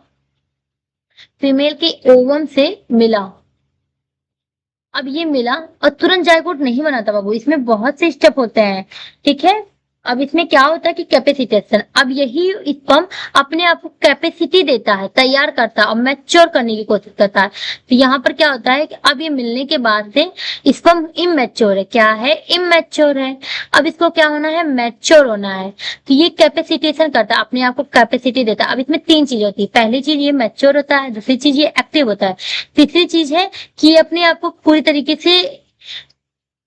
फीमेल के ओवम से मिला। अब ये मिला और तुरंत जायगोट नहीं बना था बाबू, इसमें बहुत से स्टेप होते हैं। ठीक है, अब इसमें क्या होता है कि कैपेसिटेशन, अब यही स्पर्म अपने आप को कैपेसिटी देता है, तैयार करता है और मैच्योर करने की कोशिश करता है। तो यहाँ पर क्या होता है कि अब ये मिलने के बाद से स्पर्म इमैच्योर है, क्या है, इमैच्योर है। अब इसको क्या होना है, मैच्योर होना है। तो ये कैपेसिटेशन करता है, अपने आप को कैपेसिटी देता है। अब इसमें 3 चीजें होती है, पहली चीज ये मैच्योर होता है, दूसरी चीज ये एक्टिव होता है, तीसरी चीज है कि ये अपने आप को पूरी तरीके से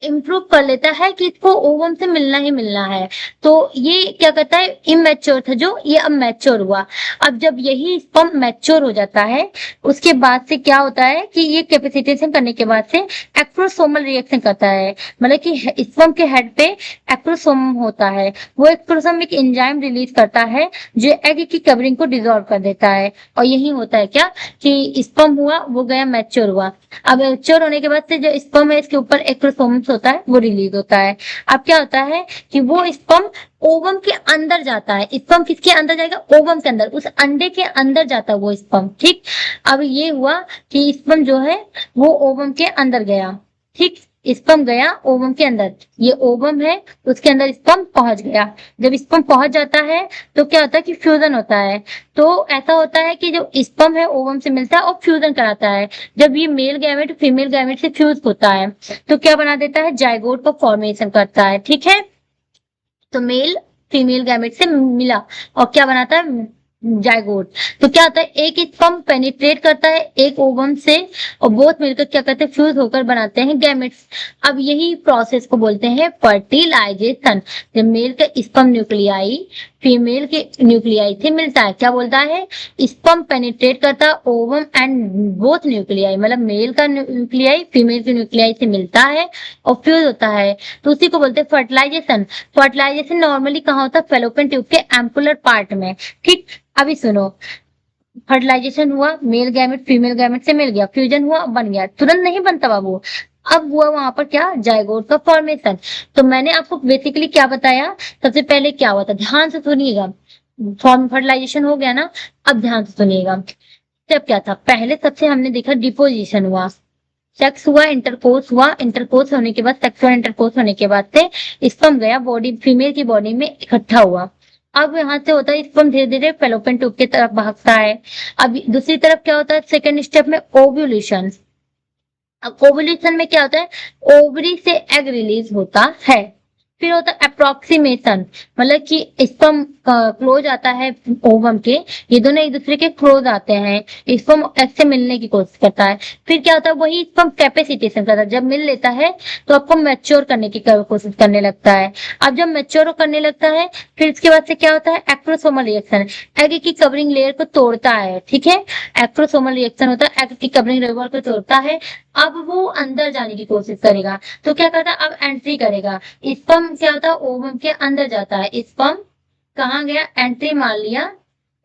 इम्प्रूव कर लेता है कि इसको ओवम से मिलना ही मिलना है। तो ये क्या करता है, इमेच्योर था जो, ये अब मैच्योर हुआ। अब जब यही स्पर्म मैच्योर हो जाता है उसके बाद से क्या होता है कि ये कैपेसिटेशन करने के बाद से एक्रोसोमल रिएक्शन करता है, मतलब कि स्पर्म के हेड पे एक्रोसोम होता है, वो एक्रोसोम एक एंजाइम रिलीज करता है जो एग की कवरिंग को डिसॉल्व कर देता है। और यही होता है क्या कि स्पर्म हुआ, वो गया मैच्योर हुआ। अब मैच्योर होने के बाद से जो स्पर्म है इसके ऊपर एक्रोसोम होता है वो रिलीज होता है। अब क्या होता है कि वो स्पर्म ओवम के अंदर जाता है। स्पर्म किसके अंदर जाएगा, ओवम के अंदर, उस अंडे के अंदर जाता है वो स्पर्म। ठीक, अब ये हुआ कि स्पर्म जो है वो ओवम के अंदर गया। ठीक, स्पर्म गया ओवम के अंदर, ये ओवम है, उसके अंदर स्पर्म पहुंच गया। जब स्पर्म पहुंच जाता है तो क्या होता है कि फ्यूजन होता है। तो ऐसा होता है कि जो स्पर्म है ओवम से मिलता है और फ्यूजन कराता है। जब ये मेल गैमेट फीमेल गैमेट से फ्यूज होता है तो क्या बना देता है, जाइगोट का फॉर्मेशन करता है। ठीक है, तो मेल फीमेल गैमेट से मिला और क्या बनाता है, जाइगोट। तो क्या होता है, एक स्पर्म पेनिट्रेट करता है एक ओवम से और बोथ मिलकर क्या करते हैं, फ्यूज होकर बनाते हैं गैमेट्स। अब यही प्रोसेस को बोलते हैं फर्टिलाइजेशन। जब मेल का स्पर्म न्यूक्लियाई फीमेल के न्यूक्लियाई से मिलता है, क्या बोलता है, स्पर्म पेनिट्रेट करता है ओवम एंड बोथ न्यूक्लियाई, मतलब मेल का न्यूक्लियाई फीमेल के न्यूक्लियाई से मिलता है और फ्यूज होता है, तो उसी को बोलते हैं फर्टिलाइजेशन। फर्टिलाइजेशन नॉर्मली कहाँ होता है, फेलोपियन ट्यूब के एम्पुलर पार्ट में। ठीक, अभी सुनो, फर्टिलाइजेशन हुआ, मेल गैमेट फीमेल गैमेट से मिल गया, फ्यूजन हुआ, बन गया, तुरंत नहीं बनता बाबू। अब हुआ वहां पर क्या, जाइगोट का फॉर्मेशन। तो मैंने आपको बेसिकली क्या बताया, सबसे पहले क्या हुआ था, ध्यान से सुनिएगा। फॉर्म फर्टिलाइजेशन हो गया ना, अब ध्यान से सुनिएगा। जब क्या था, पहले सबसे हमने देखा डिपोजिशन हुआ, सेक्स हुआ, इंटरकोर्स हुआ, इंटरकोर्स होने के बाद, सेक्सुअल इंटरकोर्स होने के बाद से स्पर्म गया बॉडी फीमेल की बॉडी में इकट्ठा हुआ। अब यहाँ से होता है स्पर्म धीरे धीरे फेलोपियन ट्यूब की तरफ भागता है। अब दूसरी तरफ क्या होता है, सेकंड स्टेप में ओव्यूलेशन। अब ओव्यूलेशन में क्या होता है, ओवरी से एग रिलीज होता है। फिर होता है अप्रोक्सीमेशन, मतलब कि स्पर्म क्लोज आता है ओवम के, ये दोनों एक दूसरे के क्लोज आते हैं, स्पर्म एग से मिलने की कोशिश करता है। फिर क्या होता है, वही स्पर्म कैपेसिटेशन करता है, जब मिल लेता है तो आपको मैच्योर करने की कोशिश करने लगता है। अब जब मैच्योर करने लगता है, फिर इसके बाद से क्या होता है, एक्रोसोमल रिएक्शन, एग की कवरिंग लेयर को तोड़ता है। ठीक है, एक्रोसोमल रिएक्शन होता है, एग की कवरिंग लेयर को तोड़ता है। अब वो अंदर जाने की कोशिश करेगा, तो क्या करता है, अब एंट्री करेगा। स्पर्म क्या होता है, ओवम के अंदर जाता है। स्पर्म कहाँ गया, एंट्री मार लिया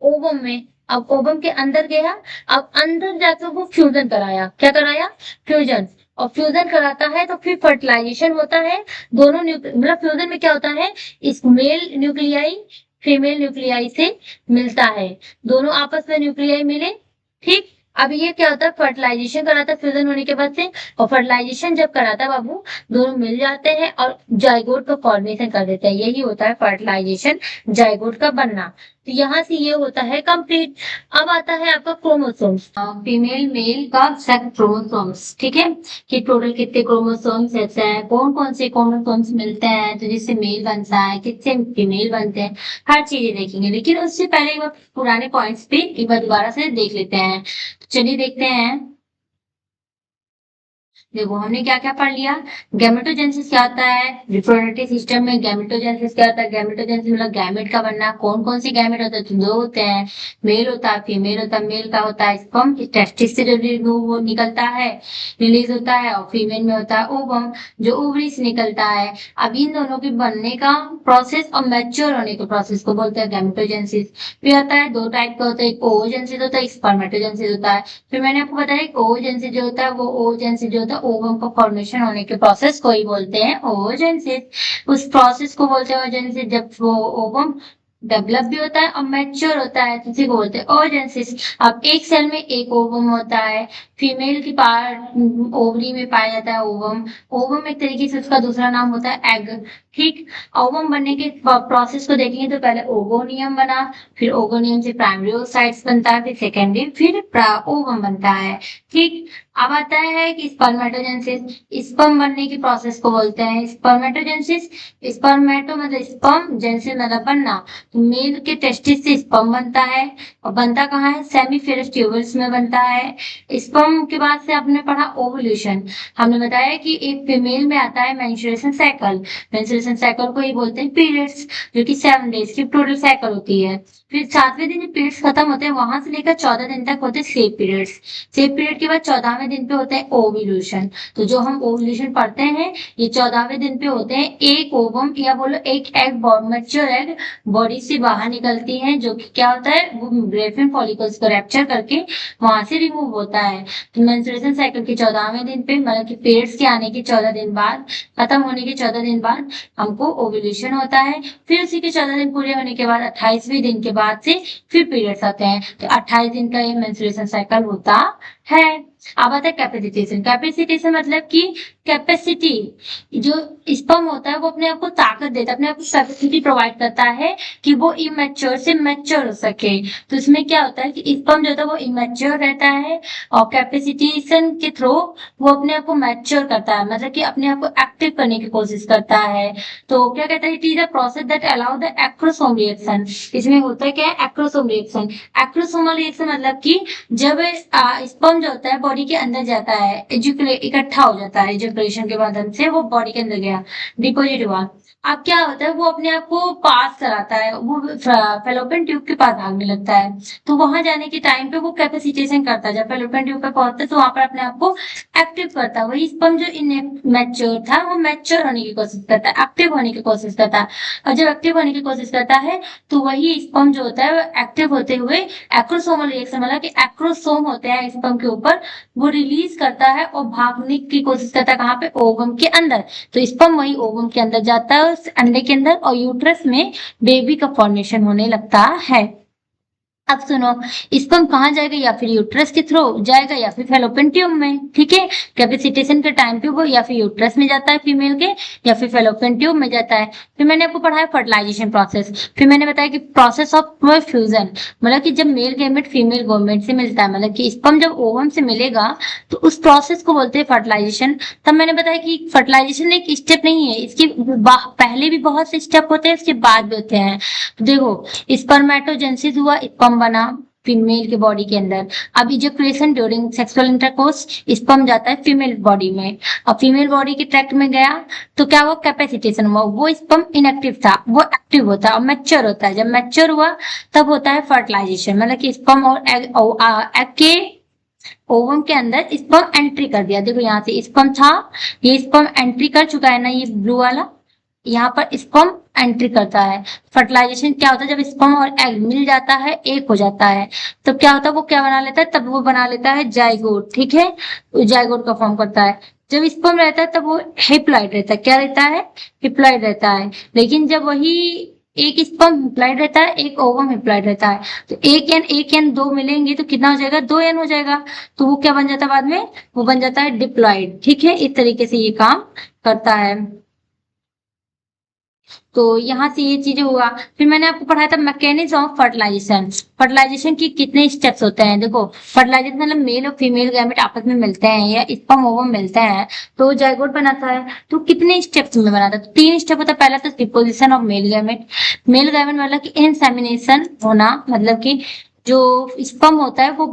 ओवम में। अब ओवम के अंदर गया, अब अंदर जाकर वो फ्यूजन कराया, क्या कराया, फ्यूजन। और फ्यूजन कराता है तो फिर फर्टिलाइजेशन होता है। दोनों मतलब फ्यूजन में क्या होता है, इस मेल न्यूक्लियाई फीमेल न्यूक्लियाई से मिलता है, दोनों आपस में न्यूक्लियाई मिले। ठीक, अब ये क्या होता है, फर्टिलाइजेशन कराता है फ्यूजन होने के बाद से, और फर्टिलाइजेशन जब कराता है बाबू, दोनों मिल जाते हैं और जाइगोट का फॉर्मेशन कर देते हैं। यही होता है फर्टिलाइजेशन, जाइगोट का बनना। तो यहाँ से ये होता है कंप्लीट। अब आता है आपका क्रोमोसोम्स, फीमेल मेल का सेक्स क्रोमोसोम्स। ठीक है, कि टोटल कितने क्रोमोसोम्स ऐसे हैं, कौन कौन से क्रोमोसोम्स मिलते हैं तो जिससे मेल बनता है, किससे फीमेल बनते हैं, हर चीजें देखेंगे। लेकिन उससे पहले एक बार पुराने पॉइंट्स पे एक बार दोबारा से देख लेते हैं। चलिए देखते हैं। देखो हमने क्या क्या पढ़ लिया, गैमेटोजेनेसिस क्या होता है, रिप्रोडक्टिव सिस्टम में गैमेटोजेनेसिस क्या होता है, गैमेटोजेनेसिस मतलब गैमेट का बनना। कौन कौन सी गैमेट होता है, तो दो होते हैं, मेल होता है फीमेल होता है। मेल का होता है स्पर्म, टेस्टिस से जो वो निकलता है, रिलीज होता है, और फीमेल में होता है ओवम, जो ओवरी से निकलता है। अब इन दोनों के बनने का प्रोसेस और मैच्योर होने के प्रोसेस को बोलते हैं गैमेटोजेनेसिस। फिर होता है दो टाइप का होता है, एक ओवोजेनेसिस होता है, एक स्पर्मेटोजेनेसिस होता है। फिर मैंने आपको बताया ओवोजेनेसिस जो होता है, वो ओवोजेनेसिस जो होता है ओवम का फॉर्मेशन होने के प्रोसेस को ही बोलते हैं ओवोजेनेसिस। उस प्रोसेस को बोलते हैं ओवोजेनेसिस, जब वो ओवम डेवलप भी होता है और मैच्योर होता है, तो इसी को बोलते हैं ओवोजेनेसिस। अब एक सेल में एक ओवम होता है, फीमेल की पार्ट ओवरी में पाया जाता है ओवम। ओवम एक तरीके से उसका दूसरा नाम होता है एग। ठीक, ओवम बनने के प्रोसेस को देखेंगे तो पहले ओवोनियम बना, फिर ओवोनियम से प्राइमरी ओसाइट्स बनता है, फिर सेकेंडरी, फिर ओवम बनता है। ठीक, अब आता है कि स्पर्मेटोजेनेसिस, स्पर्म बनने की प्रोसेस को बोलते हैं स्पर्मेटोजेनेसिस। स्पर्मेटो मतलब स्पर्म, जेनेसिस मतलब बनना, तो मेल के टेस्टिस से स्पर्म बनता है, और बनता कहाँ है, सेमीफेरस ट्यूबल्स में बनता है। स्पर्म के बाद से आपने पढ़ा ओवुलेशन। हमने बताया कि एक फीमेल में आता है मेंस्ट्रुएशन साइकिल, मेंस्ट्रुएशन साइकिल को ही बोलते हैं पीरियड्स, जो कि 7 डेज की टोटल साइकिल होती है। फिर 7वें दिन जब पीरियड्स खत्म होते हैं, वहां से लेकर 14 दिन तक होते हैं सेफ पीरियड्स। सेफ पीरियड के बाद 14वें दिन पे होता है ओव्यूलेशन। तो जो हम ओव्यूलेशन पढ़ते हैं, ये 14वें दिन पे होते हैं। एक ओवम या बोलो एक एग, मैच्योर एग बॉडी से बाहर निकलती है, जो कि क्या होता है, वो ग्रेफिन फॉलिकल्स को रैप्चर करके वहां से रिमूव होता है। तो मेंस्ट्रुएशन साइकिल के 14वें दिन पे, मतलब कि पीरियड्स के आने के 14 दिन बाद, खत्म होने के 14 दिन बाद हमको ओव्यूलेशन होता है। फिर उसी के 14 दिन पूरे होने के बाद 28वें दिन के बाद से फिर पीरियड्स आते हैं। तो 28 दिन का ये मेंस्ट्रुएशन साइकिल होता है। अब आता है कैपेसिटेशन। कैपेसिटेशन मतलब कि कैपेसिटी, जो स्पर्म होता है वो अपने आप को ताकत देता है, अपने आप को कैपेसिटी प्रोवाइड करता है कि वो इमेच्योर से मैच्योर हो सके। तो इसमें क्या होता है कि स्पर्म जो होता है वो इमेच्योर रहता है और कैपेसिटेशन के थ्रू वो अपने आप को मैच्योर करता है, मतलब कि अपने आप को एक्टिव करने की कोशिश करता है। तो क्या कहता है, it is a process that allow the acrosome reaction. इसमें होता है क्या है, एक्रोसोम रिएक्शन। एक्रोसोमल रिएक्शन मतलब कि जब स्पर्म जो होता है बॉडी के अंदर जाता है, इकट्ठा हो जाता है, इजैकुलेशन के माध्यम से वो बॉडी के अंदर गया, डिपोजिट हुआ। अब क्या होता है, वो अपने आप को पास कराता है, वो फेलोपियन ट्यूब के पास भागने लगता है। तो वहां जाने के टाइम पे वो कैपेसिटेशन करता है, जब फेलोपियन ट्यूब पे पहुंचता है तो वहां पर अपने आप को एक्टिव करता है। वही स्पर्म जो मैच्योर था वो मैच्योर होने की कोशिश करता है, एक्टिव होने की कोशिश करता है। और जब एक्टिव होने की कोशिश करता है तो वही स्पर्म जो होता है एक्टिव होते हुए एक्रोसोमल रिएक्शन, मतलब कि एक्रोसोम होते हैं स्पर्म के ऊपर, वो रिलीज करता है और भागने की कोशिश करता है कहाँ पे, ओवम के अंदर। तो स्पर्म वही ओवम के अंदर जाता है, उस अंडे के अंदर, और यूट्रस में बेबी का फॉर्मेशन होने लगता है। अब सुनो, स्पर्म कहाँ जाएगा, या फिर यूट्रस के थ्रू जाएगा या फिर फेलोपियन ट्यूब में, ठीक है। कैपेसिटेशन के टाइम पे वो या फिर यूट्रस में जाता है फीमेल के, या फिर फेलोपियन ट्यूब में जाता है। फिर मैंने आपको पढ़ाया फर्टिलाइजेशन प्रोसेस। फिर मैंने बताया कि प्रोसेस ऑफ फ्यूजन, मतलब कि जब मेल गैमेट फीमेल गैमेट से मिलता है, मतलब कि स्पर्म जब ओवम से मिलेगा तो उस प्रोसेस को बोलते हैं फर्टिलाइजेशन। तब मैंने बताया कि फर्टिलाइजेशन एक स्टेप नहीं है, इसके पहले भी बहुत से स्टेप होते हैं, इसके बाद भी होते हैं। तो देखो, स्पर्मेटोजेनेसिस हुआ, स्पर्म बना फीमेल के बॉडी के अंदर। अब ejaculation during sexual intercourse, sperm जाता है फीमेल बॉडी में, अब फीमेल बॉडी के ट्रैक्ट में गया तो क्या हुआ, कैपेसिटेशन हुआ। वो स्पर्म इनएक्टिव था, वो एक्टिव होता है और मैच्योर होता है। जब मैच्योर हुआ तब होता है फर्टिलाइजेशन, मतलब कि स्पर्म और एग के ओवम के अंदर स्पर्म एंट्री कर दिया। देखो यहाँ से स्पर्म था, ये स्पर्म एंट्री कर चुका है ना, ये ब्लू वाला, यहाँ पर स्पर्म एंट्री करता है। फर्टिलाइजेशन क्या होता है, जब स्पर्म और एग मिल जाता है, एक हो जाता है, तो क्या होता है, वो क्या बना लेता है, तब वो बना लेता है जाइगोट, ठीक है। जाइगोट का फॉर्म करता है। जब स्पर्म रहता है तब वो हिप्लॉइड रहता है, क्या रहता है, हिप्लॉइड रहता है। लेकिन जब वही एक स्पर्म हिप्लॉइड रहता है, एक ओवम हिप्लॉइड रहता है, तो एक एन दो मिलेंगे तो कितना हो जाएगा, दो एन हो जाएगा। तो वो क्या बन जाता है बाद में, वो बन जाता है डिप्लॉइड, ठीक है। इस तरीके से ये काम करता है। तो यहाँ से ये चीजें हुआ। फिर मैंने आपको पढ़ाया था मैकेनिज्म ऑफ फर्टिलाइजेशन। फर्टिलाइजेशन की कितने स्टेप्स होते हैं, देखो फर्टिलाइजेशन मतलब मेल और फीमेल गैमेट आपस में मिलते हैं या स्पर्म ओवम मिलते हैं तो जाइगोट बनाता है। तो कितने स्टेप्स में बनाता है, तो तीन स्टेप होता है। पहला तो deposition of male gamete. Male gamete मतलब कि इनसेमिनेशन होना, मतलब कि जो स्पर्म होता है वो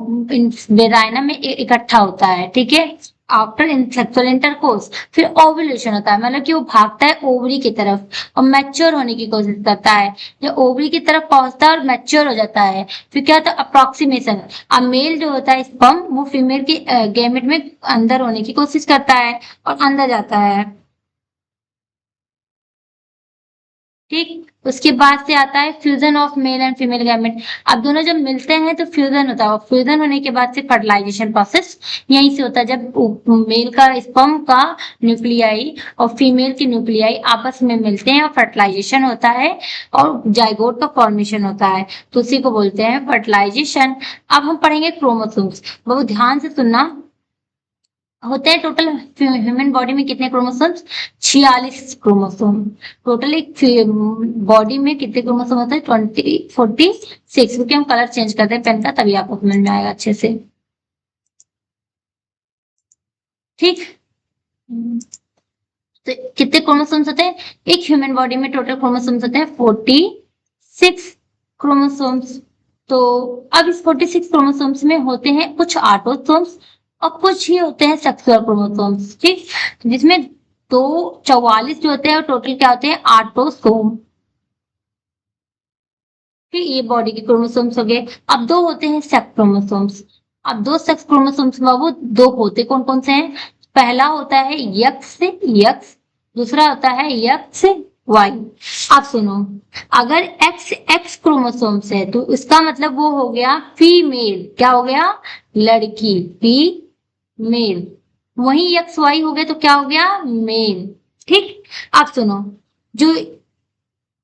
वेजाइना में इकट्ठा होता है, ठीक है। आफ्टर सेक्सुअल इंटरकोर्स फिर ओव्यूलेशन होता है, मतलब कि वो भागता है ओवरी की तरफ और मैच्योर होने की कोशिश करता है। जब ओवरी की तरफ पहुंचता है और मैच्योर हो जाता है फिर क्या होता है, अप्रोक्सीमेशन। अब मेल जो होता है स्पर्म वो फीमेल की गैमेट में अंदर होने की कोशिश करता है और अंदर जाता है, ठीक। उसके बाद से आता है fusion of male and female gamete. अब दोनों जब मिलते हैं तो फ्यूजन होता है, और फ्यूजन होने के बाद से फर्टिलाइजेशन प्रोसेस यहीं से होता है, जब मेल का स्पर्म का न्यूक्लियाई और फीमेल की न्यूक्लियाई आपस में मिलते हैं और फर्टिलाइजेशन होता है और जाइगोट का फॉर्मेशन होता है, तो उसी को बोलते हैं फर्टिलाइजेशन। अब हम पढ़ेंगे क्रोमोसोम्स, बहुत ध्यान से सुनना। होते हैं टोटल ह्यूमन बॉडी में कितने क्रोमोसोम्स, 46 क्रोमोसोम। टोटल एक बॉडी में कितने क्रोमोसोम होते हैं, 46। क्योंकि हम कलर चेंज करते हैं पेन का, तभी आपको समझ में आएगा अच्छे से, ठीक। तो कितने क्रोमोसोम्स होते हैं, एक ह्यूमन बॉडी में टोटल क्रोमोसोम्स होते हैं 46 क्रोमोसोम्स। तो अब इस 46 क्रोमोसोम्स में होते हैं कुछ ऑटोसोम्स और कुछ ही होते हैं सेक्सुअल क्रोमोसोम्स, ठीक। तो जिसमें दो 44 जो होते हैं टोटल क्या होते हैं, ऑटोसोम। फिर ये बॉडी के क्रोमोसोम्स हो गए। अब दो होते हैं सेक्स क्रोमोसोम्स। अब दो सेक्स क्रोमोसोम्स बाबू दो होते कौन कौन से हैं, पहला होता है यक्स, दूसरा होता है यक्स वाई। अब सुनो, अगर एक्स एक्स क्रोमोसोम्स है तो इसका मतलब वो हो गया फीमेल, क्या हो गया, लड़की, फीमेल। वही एक्स वाई हो गया तो क्या हो गया, मेल, ठीक। अब सुनो, जो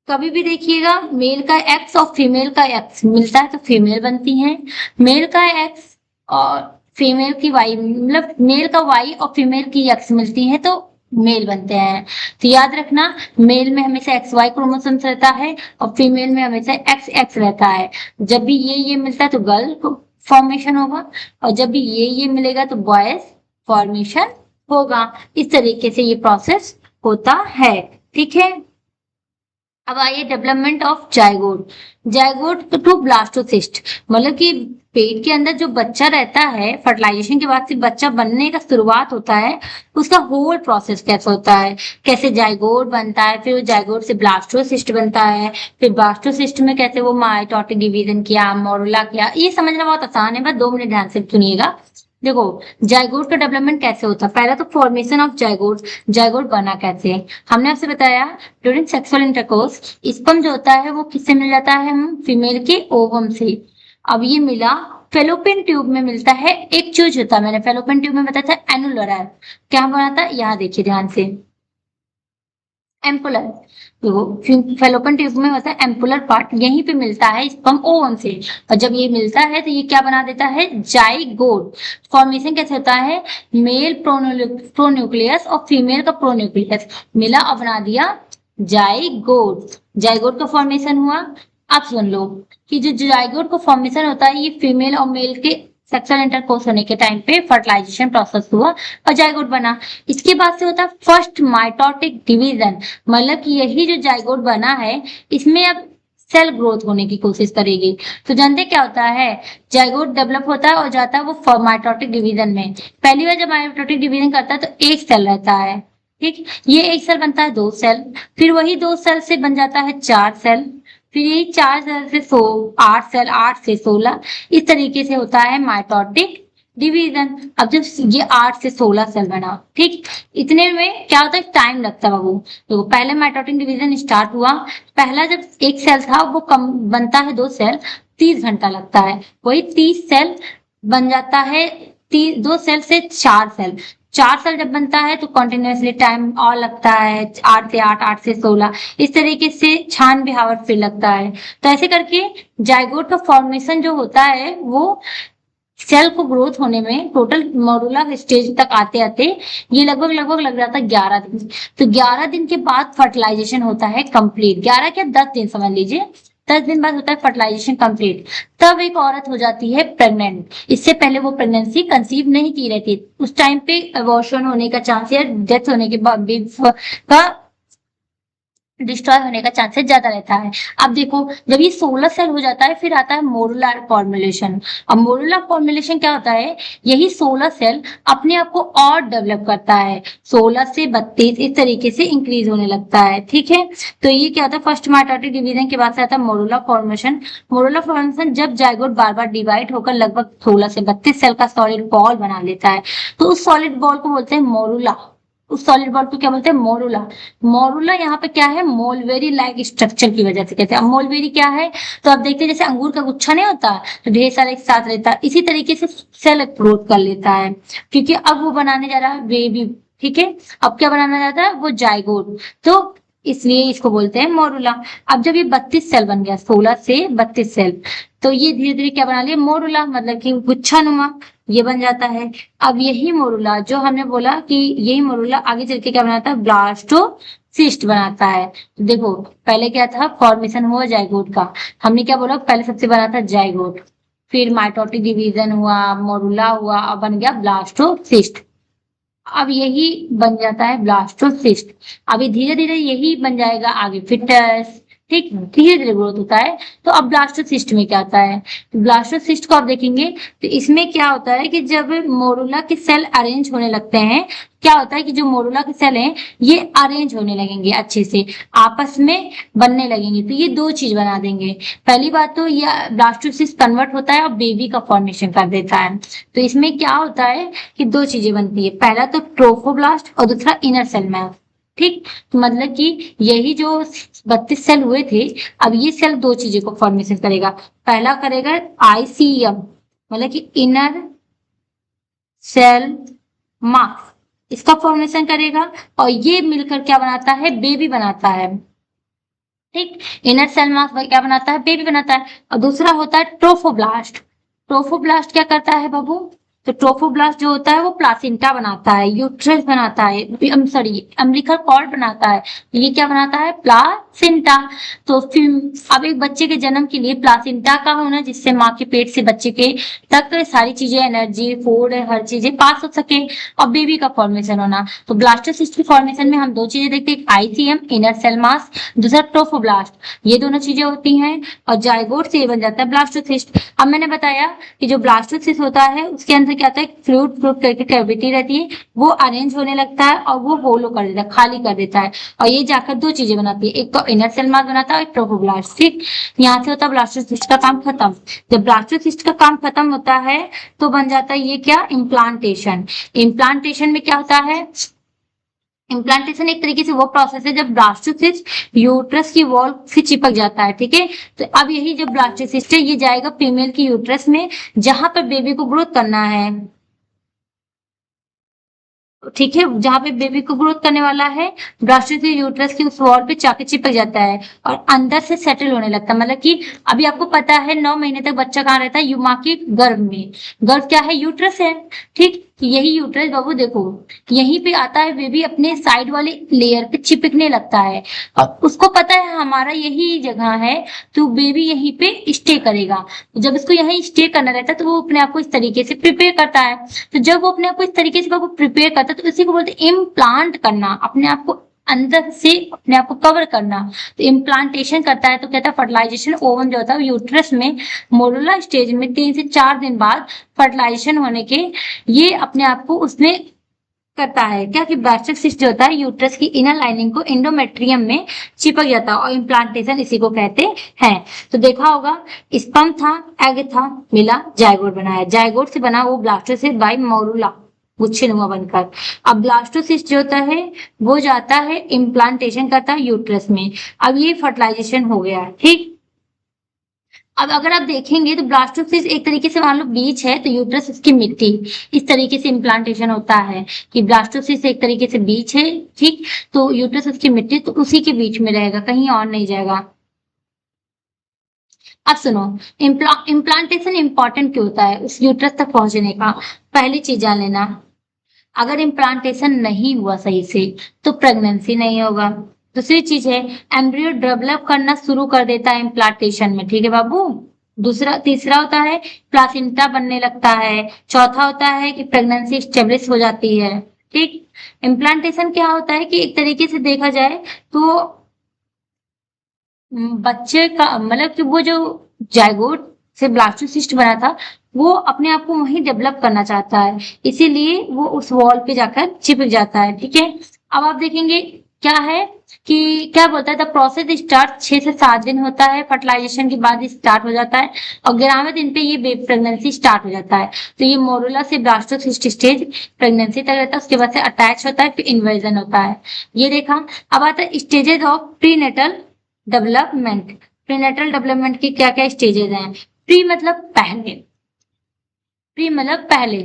कभी भी देखिएगा मेल का एक्स और फीमेल का एक्स मिलता है तो फीमेल बनती है, मेल का एक्स और फीमेल की वाई मतलब मेल का वाई और फीमेल की एक्स मिलती है तो मेल बनते हैं। तो याद रखना, मेल में हमेशा एक्स वाई क्रोमोसोम्स रहता है और फीमेल में हमेशा एक्स एक्स रहता है। जब भी ये मिलता है तो गर्ल फॉर्मेशन होगा, और जब भी ये मिलेगा तो बॉयज फॉर्मेशन होगा। इस तरीके से ये प्रोसेस होता है। ठीक है, अब आइए development of zygote. Zygote to blastocyst, मतलब कि पेट के अंदर जो बच्चा रहता है, फर्टिलाइजेशन के बाद से बच्चा बनने का शुरुआत होता है, उसका होल प्रोसेस कैसे होता है, कैसे जाइगोट बनता है, फिर वो जाइगोट से ब्लास्टोसिस्ट बनता है, फिर ब्लास्टोसिस्ट में कैसे वो माइटोटिक डिवीजन किया, मोरुला किया, ये समझना बहुत आसान है, बस 2 मिनट ध्यान से सुनिएगा। देखो, जाइगोट का डेवलपमेंट कैसे होता है, पहला तो फॉर्मेशन ऑफ जाइगोट। जाइगोट बना कैसे, हमने आपसे बताया ड्यूरिंग सेक्सुअल इंटरकोर्स स्पर्म जो होता है वो किससे मिल जाता है, हम फीमेल के ओवम से। अब ये मिला फेलोपियन ट्यूब में मिलता है, एक चूज होता है, मैंने फेलोपियन ट्यूब में बताया था एनुलर है, क्या बना था, यहाँ देखिए ध्यान से, एम्पुलर। तो फेलोपियन ट्यूब में होता है एम्पुलर पार्ट, यहीं पे मिलता है स्पर्म ओवम से, और जब ये मिलता है तो ये क्या बना देता है, जाइगोट। फॉर्मेशन कैसे होता है, मेल प्रोन्यूक्लियस और फीमेल का प्रोन्यूक्लियस मिला और बना दिया जाइगोट। जाइगोट का फॉर्मेशन हुआ। अब सुन लो कि जो जाइगोट का फॉर्मेशन होता है, ये फीमेल और मेल के सेक्सुअल इंटरकोर्स होने के टाइम पे फर्टिलाइजेशन प्रोसेस हुआ और जाइगोट बना। इसके बाद से होता है फर्स्ट माइटोटिक डिवीजन, मतलब कि यही जो जाइगोट बना है इसमें अब सेल ग्रोथ होने की कोशिश करेगी। तो जानते क्या होता है, जाइगोट डेवलप होता है और जाता है वो माइटोटिक डिवीजन में। पहली बार जब माइटोटिक डिवीजन करता है तो एक सेल रहता है, ठीक, ये एक सेल बनता है 2 सेल, फिर वही 2 सेल से बन जाता है 4 सेल, फिर ये 4 सेल से 8 सेल, 8 से 16, इस तरीके से होता है माइटोटिक डिवीजन। अब जब ये 8 से 16 सेल बना, ठीक, इतने में क्या होता है, टाइम लगता है बाबू। तो पहले माइटोटिक डिवीजन स्टार्ट हुआ, पहला जब एक सेल था वो कम बनता है 2 सेल, 30 घंटा लगता है, वही 30 सेल बन जाता है 2 सेल से 4 सेल। 4 सेल जब बनता है तो कंटिन्यूअसली टाइम और लगता है, 8 से 8, 8 से 16, इस तरीके से 96 आवर फिर लगता है। तो ऐसे करके जाइगोट का फॉर्मेशन जो होता है वो सेल को ग्रोथ होने में टोटल मॉडुला स्टेज तक आते आते ये लगभग लग जाता है 11 दिन। तो 11 दिन के बाद फर्टिलाइजेशन होता है कंप्लीट, 11 क्या 10 दिन समझ लीजिए, 10 दिन बाद होता है फर्टिलाइजेशन कंप्लीट। तब एक औरत हो जाती है प्रेग्नेंट। इससे पहले वो प्रेगनेंसी कंसीव नहीं की रहती, उस टाइम पे अबॉर्शन होने का चांस या डेथ होने के बाद का डिस्ट्रॉय होने का चांसेस ज्यादा रहता है। अब देखो, जब ये 16 सेल हो जाता है फिर आता है मोरुलर फॉर्मुलेशन। अब मोरुलर फॉर्मुलेशन क्या होता है, यही 16 सेल अपने आप को और डेवलप करता है, 16 से 32 इस तरीके से इंक्रीज होने लगता है। ठीक है, तो ये क्या होता है, फर्स्ट माइटोटिक डिवीजन के बाद से आता है मोरुलर फॉर्मेशन। मोरुलर फॉर्मेशन जब जाइगोट बार बार डिवाइड होकर लगभग 16 से 32 सेल का सॉलिड बॉल बना लेता है, तो उस सॉलिड बॉल को बोलते हैं मोरुला। उस सॉलिड बॉल को क्या बोलते हैं, मोरुला। मोरुला यहाँ पे क्या है, मोलवेरी लाइक स्ट्रक्चर की वजह से कहते हैं। अब मोलवेरी क्या है, तो आप देखते हैं जैसे अंगूर का गुच्छा नहीं होता तो ढेर सारे एक साथ रहता है, इसी तरीके से सेल ग्रोथ कर लेता है, क्योंकि अब वो बनाने जा रहा है बेबी। ठीक है, अब क्या बनाना चाहता है वो, जाइगोट, तो इसलिए इसको बोलते हैं मोरुला। अब जब ये 32 सेल बन गया, 16 से 32 सेल, तो ये धीरे धीरे क्या बना लिया, मोरुला, मतलब कि गुच्छा नुमा ये बन जाता है। अब यही मोरुला जो हमने बोला कि यही मोरुला आगे चल के क्या बनाता है, ब्लास्टोसिस्ट बनाता है। देखो पहले क्या था, फॉर्मेशन हुआ जाइगोट का, हमने क्या बोला, पहले सबसे बना था जाइगोट, फिर माइटोटिक डिवीजन हुआ, मोरुला हुआ, अब बन गया ब्लास्टोसिस्ट। अब यही बन जाता है ब्लास्टोसिस्ट। अभी धीरे धीरे यही बन जाएगा आगे फिटस, ठीक, धीरे धीरे ग्रोथ होता है। तो अब ब्लास्टोसिस्ट में क्या होता है, ब्लास्टोसिस्ट को आप देखेंगे तो इसमें क्या होता है कि जब मोरुला के सेल अरेंज होने लगते हैं, क्या होता है कि जो मोरुला के सेल हैं ये अरेंज होने लगेंगे अच्छे से, आपस में बनने लगेंगे, तो ये 2 चीज बना देंगे। पहली बात तो ये ब्लास्टोसिस्ट कन्वर्ट होता है और बेबी का फॉर्मेशन कर देता है। तो इसमें क्या होता है कि 2 चीजें बनती है, पहला तो ट्रोफोब्लास्ट और दूसरा इनर सेल मैप। ठीक, तो मतलब कि यही जो 32 सेल हुए थे, अब ये सेल 2 चीजों को फॉर्मेशन करेगा। पहला करेगा आईसीएम, मतलब कि इनर सेल मास, इसका फॉर्मेशन करेगा, और ये मिलकर क्या बनाता है, बेबी बनाता है। ठीक, इनर सेल मास क्या बनाता है, बेबी बनाता है। और दूसरा होता है ट्रोफोब्लास्ट। ट्रोफोब्लास्ट क्या करता है बाबू, तो ट्रोफोब्लास्ट जो होता है वो प्लासेंटा बनाता है, यूट्रस बनाता है, सॉरी अम्बिलिकल कॉर्ड बनाता है, ये क्या बनाता है, प्लासेंटा। तो फिर अब एक बच्चे के जन्म के लिए प्लासेंटा का होना, जिससे माँ के पेट से बच्चे के तक सारी चीजें, एनर्जी, फूड, हर चीजें पास हो सके, और बेबी का फॉर्मेशन होना। तो ब्लास्टोसिस्ट की फॉर्मेशन में हम दो चीजें देखते हैं, आईसीएम इनर सेल मास, दूसरा ट्रोफोब्लास्ट, ये दोनों चीजें होती हैं, और जाइगोट से ये बन जाता है ब्लास्टोसिस्ट। अब मैंने बताया कि जो ब्लास्टोसिस्ट होता है उसके अंदर क्या होता है, फ्लूइड फ्लूइड करके कैविटी रहती है, वो अरेंज होने लगता है और वो होलो कर देता है, खाली कर देता है, और ये जाकर दो चीजें बनाती है, एक तो इनर सेल मास बनाता है और एक ट्रोफोब्लास्ट। ठीक, यहाँ से होता है ब्लास्टोसिस्ट का काम खत्म। जब ब्लास्टोसिस्ट का काम खत्म होता है तो बन जाता है ये क्या, इम्प्लांटेशन। इम्प्लांटेशन में क्या होता है, इम्प्लांटेशन एक तरीके से वो प्रोसेस है जब ब्लास्टोसिस्ट यूट्रस की वॉल से चिपक जाता है। ठीक है, तो अब यही जब ब्लास्टोसिस्ट है ये जाएगा फीमेल की यूट्रस में, जहां पर बेबी को ग्रोथ करना है। ठीक है, जहां पे बेबी को ग्रोथ करने वाला है, ब्लास्टोसिस्ट यूट्रस की उस वॉल पे जाके चिपक जाता है और अंदर से सेटल होने लगता है। मतलब कि अभी आपको पता है 9 महीने तक बच्चा कहाँ रहता है, माँ के गर्भ में। गर्भ क्या है, यूट्रस है। ठीक, यही यूट्रस बाबू देखो, यहीं पे आता है बेबी, अपने साइड वाले लेयर पे चिपकने लगता है और उसको पता है हमारा यही जगह है, तो बेबी यहीं पे स्टे करेगा। जब इसको यहीं स्टे करना रहता है तो वो अपने आप को इस तरीके से प्रिपेयर करता है। तो जब वो अपने आप को इस तरीके से प्रिपेयर करता है तो इसी को बोलते हैं इम्प्लांट करना, अपने आप को अंदर से अपने आप को कवर करना। तो इम्प्लांटेशन करता है तो कहता है फर्टिलाइजेशन ओवन जो होता है यूट्रस में मोरुला स्टेज में 3 से 4 दिन बाद फर्टिलाइजेशन होने के ये अपने आप को उसमें करता है क्या, कि ब्लास्टोसिस्ट जो होता है यूट्रस की इनर लाइनिंग को एंडोमेट्रियम में चिपक जाता है और इम्प्लांटेशन इसी को कहते हैं। तो देखा होगा, स्पर्म था, एग था, मिला, जायगोट बनाया, जायगोट से बना वो ब्लास्टोसिस्ट बाय मोरुला, गुच्छेनुमा बनकर। अब ब्लास्टोसिस्ट जो होता है वो जाता है इम्प्लांटेशन करता है यूट्रस में। अब ये फर्टिलाइजेशन हो गया। ठीक, अब अगर आप देखेंगे तो ब्लास्टोसिस्ट एक तरीके से मान लो बीज है, तो यूट्रस उसकी मिट्टी, इस तरीके से इम्प्लांटेशन होता है कि ब्लास्टोसिस्ट एक तरीके से बीज है। ठीक, तो यूट्रस उसकी मिट्टी, तो उसी के बीच में रहेगा, कहीं और नहीं जाएगा। अब सुनो, इम्प्लांटेशन इंपॉर्टेंट क्यों होता है उस यूट्रस तक पहुंचने का। पहली चीज जान लेना, अगर इम्प्लांटेशन नहीं हुआ सही से तो प्रेगनेंसी नहीं होगा। दूसरी चीज है, एम्ब्रियो डेवलप करना शुरू कर देता है इम्प्लांटेशन में। ठीक है बाबू, दूसरा तीसरा होता है प्लासेंटा बनने लगता है। चौथा होता है कि प्रेगनेंसी स्टेब्लिश हो जाती है। ठीक, इम्प्लांटेशन क्या होता है कि एक तरीके से देखा जाए तो बच्चे का मतलब कि वो जो जायगोट से ब्लास्टोसिस्ट बना था वो अपने आप को वहीं डेवलप करना चाहता है, इसीलिए वो उस वॉल पे जाकर चिपक जाता है। ठीक है, अब आप देखेंगे क्या है कि क्या बोलता है, द प्रोसेस स्टार्ट 6 से 7 दिन होता है, फर्टिलाइजेशन के बाद स्टार्ट हो जाता है और 11वें दिन पे ये प्रेगनेंसी स्टार्ट हो जाता है। तो ये मोरुला से ब्लास्टोसिस्ट स्टेज प्रेगनेंसी तक रहता है, उसके बाद से अटैच होता है, फिर इन्वर्जन होता है। ये देखा। अब आता है stages of prenatal development. Prenatal development की क्या क्या स्टेजेस हैं। प्री मतलब पहले, प्री मतलब पहले,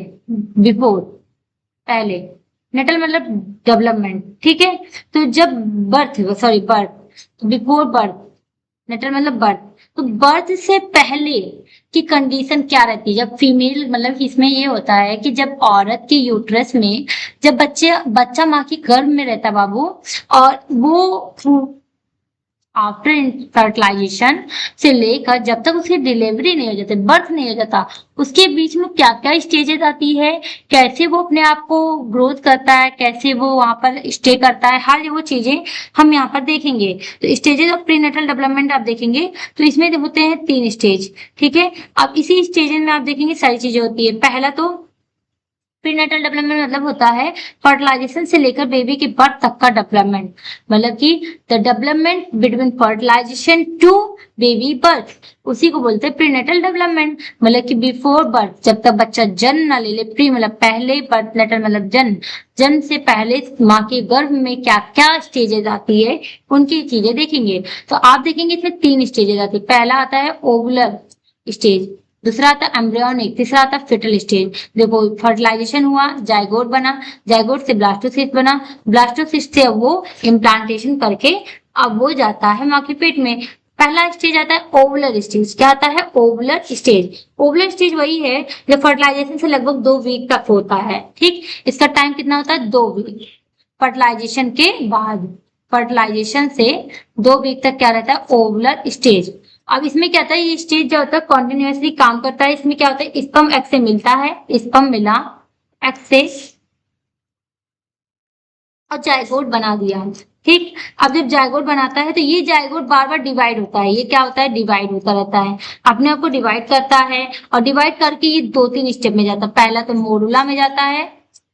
बिफोर, पहले, नेटल मतलब डेवलपमेंट। ठीक है, तो जब birth, sorry birth, before birth, natal मतलब बर्थ, तो बर्थ से पहले की कंडीशन क्या रहती है, जब फीमेल मतलब इसमें ये होता है कि जब औरत के यूट्रस में जब बच्चा माँ की गर्भ में रहता है बाबू, और वो आफ्टर फर्टिलाइजेशन से लेकर जब तक उसकी डिलीवरी नहीं हो जाती, बर्थ नहीं हो जाता, उसके बीच में क्या क्या स्टेजेस आती है, कैसे वो अपने आप को ग्रोथ करता है, कैसे वो वहां पर स्टे करता है, हर वो चीजें हम यहाँ पर देखेंगे। तो स्टेजेस ऑफ प्रीनेटल डेवलपमेंट आप देखेंगे तो इसमें होते हैं 3 स्टेज। ठीक है, अब इसी स्टेज में आप देखेंगे सारी चीजें होती है। पहला तो प्रीनेटल डेवलपमेंट मतलब होता है फर्टिलाइजेशन से लेकर बेबी के बर्थ तक का डेवलपमेंट, मतलब कि the development between fertilization to baby birth, उसी को बोलते हैं प्रीनेटल डेवलपमेंट। मतलब कि बिफोर बर्थ, जब तक बच्चा जन्म ना ले ले, प्री मतलब पहले, बर्थ नेटल मतलब जन्म, जन्म से पहले माँ के गर्भ में क्या क्या स्टेजेस आती है उनकी चीजें देखेंगे। तो आप देखेंगे इसमें 3 स्टेजेस आती है। पहला आता है ओवुलर स्टेज, दूसरा आता है एम्ब्रियोनिक, तीसरा आता है फिटल स्टेज। देखो फर्टिलाइजेशन हुआ, जाइगोट बना, जाइगोट से ब्लास्टोसिस्ट बना, ब्लास्टोसिस्ट से वो इम्प्लांटेशन करके अब वो जाता है माँ के पेट में। पहला स्टेज आता है ओवुलर स्टेज। क्या आता है? ओवुलर स्टेज। ओवुलर स्टेज वही है जो फर्टिलाइजेशन से लगभग 2 वीक तक होता है। ठीक, इसका टाइम कितना होता है? 2 वीक। फर्टिलाइजेशन के बाद, फर्टिलाइजेशन से 2 वीक तक क्या रहता है? ओवुलर स्टेज। अब इसमें क्या होता है? ये स्टेज जो होता है कॉन्टिन्यूसली काम करता है। इसमें क्या होता है? स्पर्म एग से मिलता है, स्पर्म मिला एग से और जायगोट बना दिया। ठीक, अब जब जायगोट बनाता है तो ये जायगोट बार बार डिवाइड होता है। ये क्या होता है? डिवाइड होता रहता है, अपने आप को डिवाइड करता है और डिवाइड करके ये 2-3 स्टेप में जाता है। पहला तो मोरुला में जाता है।